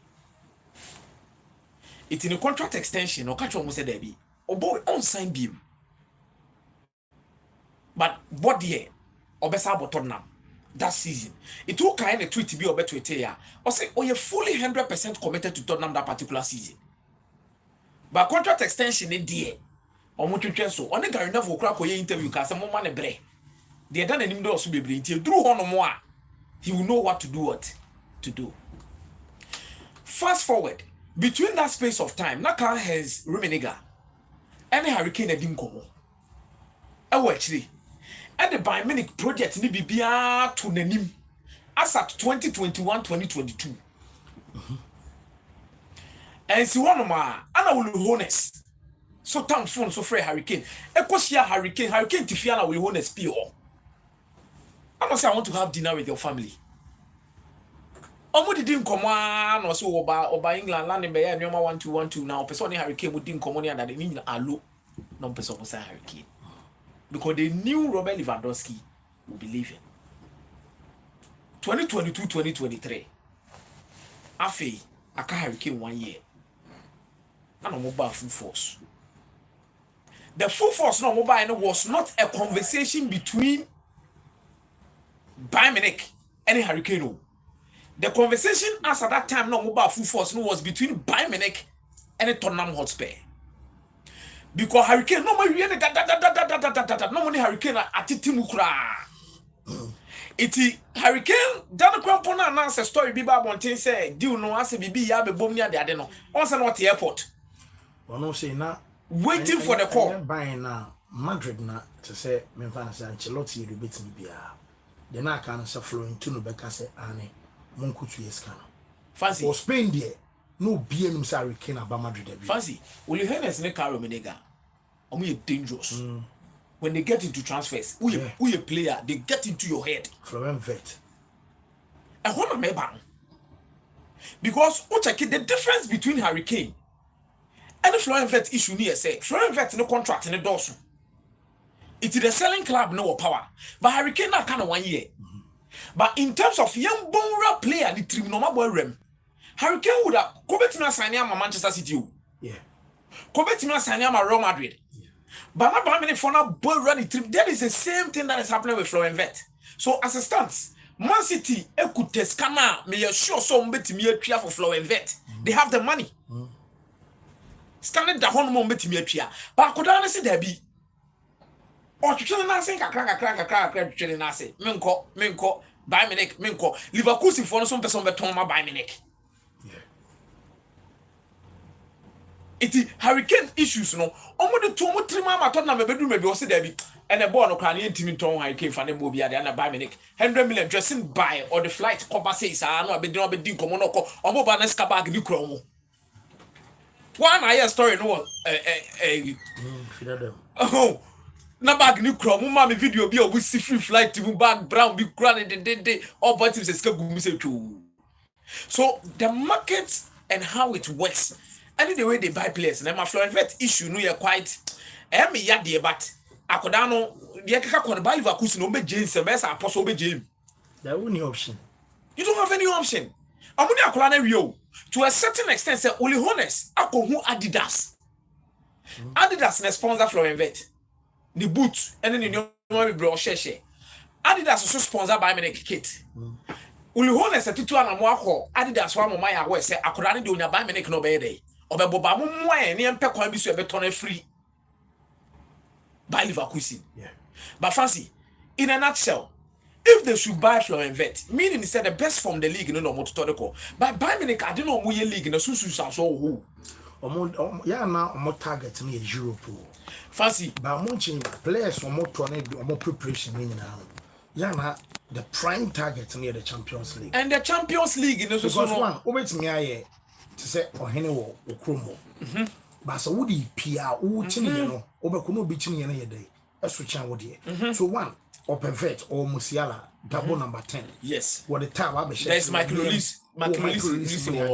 It's in a contract extension or catch almost said there be. Oh boy, on sign beam. But what year? Obesa Tottenham that season. It took kind of tweet to be obe to it. Or say, oh, you're fully 100% committed to Tottenham that particular season. But contract extension in dear. Or what you so on a guy enough for crack or interview cast some money bre. They done an indoor to be bring till drew on no more. He will know what to do. Fast forward. Between that space of time, Naka has Rummenigge and Hurricane Edim Komo. Actually, and the Bayern Munich project ni bibia to nanim as at 2021-2022. And si one ma ana will honest. So time phone so free Hurricane. Ekosia Hurricane Tifiana will honest pio. I must say I want to have dinner with your family. Omo didn't come on or so oba England land be ya nyoma 1-2 now person Hurricane would didn't come on that they need allo no person say Hurricane because they knew Robert Lewandowski would be leaving 2022-2023 afi aka Hurricane 1 year and no mobile full force. The full force no mobile was not a conversation between Bayern Munich and Hurricane. The conversation as at that time no mobile full force no was between Bayern Munich and Tottenham Hotspur. Because Hurricane no more really no money Hurricane atitimu kra. Iti Hurricane dan kwampona announce story bi ba bonten say deal no ase bibi ya be bom ni ade no. On say not airport. One say na waiting for the call. Buying na Madrid na to say me fan say Ancelotti you bit me bia. The na kan say flowing to no beka say ane monkutu yeska no. Fancy. For Spain there no be any say Hurricane aba Madrid there. Fancy. Will you hear us ne Carlo Menega? Omo dangerous. When they get into transfers, who a player, they get into your head. Florent vet. And what am I bang? Because the difference between Hurricane and the Florent vet issue near say Florent vet no contract in the dorsal. It is the selling club no power. But Hurricane na kind of 1 year. But in terms of young bonra player, the trim normal boy rem. Hurricane would have go back to sign Manchester City. Yeah. Kobetima Sanyama Real Madrid. But not by many for now boy running trip. That is the same thing that is happening with Florian Vet. So as a stance, Man City could test Kana me sure some bit me a for Florian Vet. They have the money. Scanning the whole moment to me a pia. But could I see there be? Or to tell nothing a crack, chilling nasi. Minko, by Minik, Minko, Liverpool for some person beton my by Minik. It's hurricane issues, no. Only the 2 3 mama thought my bedroom maybe was there be and a born can intimate on hurricane for the movie at the end of Biminik. 100 million dressing by or the flight compensates. I know I be doing a big commonoco or mobile Nescabag new chromo. One I hear story no oh na bag new chromo mommy video be a with free flight to bag brown big grand the all bottoms is too. So the market and how it works. And the way they buy players, and my Florian Vet issue no quite. Me ya de but akodano the kaka kon buy Liverpool no be James Semester apostle be James. There only option. You don't have any option. Amuni akola na rio to a certain extent say only honest akohu Adidas. Adidas na sponsor Florian Vet. The boot and then you know bro share. Adidas also sponsor by me kit. Only honest atitu anamo akọ Adidas wa mo my awe say akola na de onya buy me no be dey. Obeboba mo moe ne empe kwan bi so ebeton free by Liverpool. Yeah. But fancy, in a nutshell, if they should buy Florian Vet, meaning he said the best from the league, no more to talk. But by Munich, I don't know who your league, no susu so who. Yeah, now more target me Europe. Fancy, but more change players or more tournament or more preparation meaning now. Yeah, now the prime target near the Champions League. And the Champions League, you know, so one over to me, to say or Henry or Chromo. But so would he PR or Chini, over Kuno be Chini any day. A switch out with you. So one, Open Vet or Musiala, double number 10. Yes. What the time I'll be sharing. There's Michael Lewis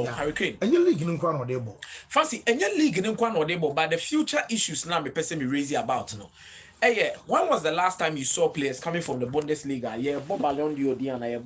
Hurricane. And your league in Quan or Debo. Fancy, and your league in Quan or Debo, but the future issues now, me person me raising about, no. Hey, yeah, when was the last time you saw players coming from the Bundesliga? Yeah, Bob Alonso, Diana,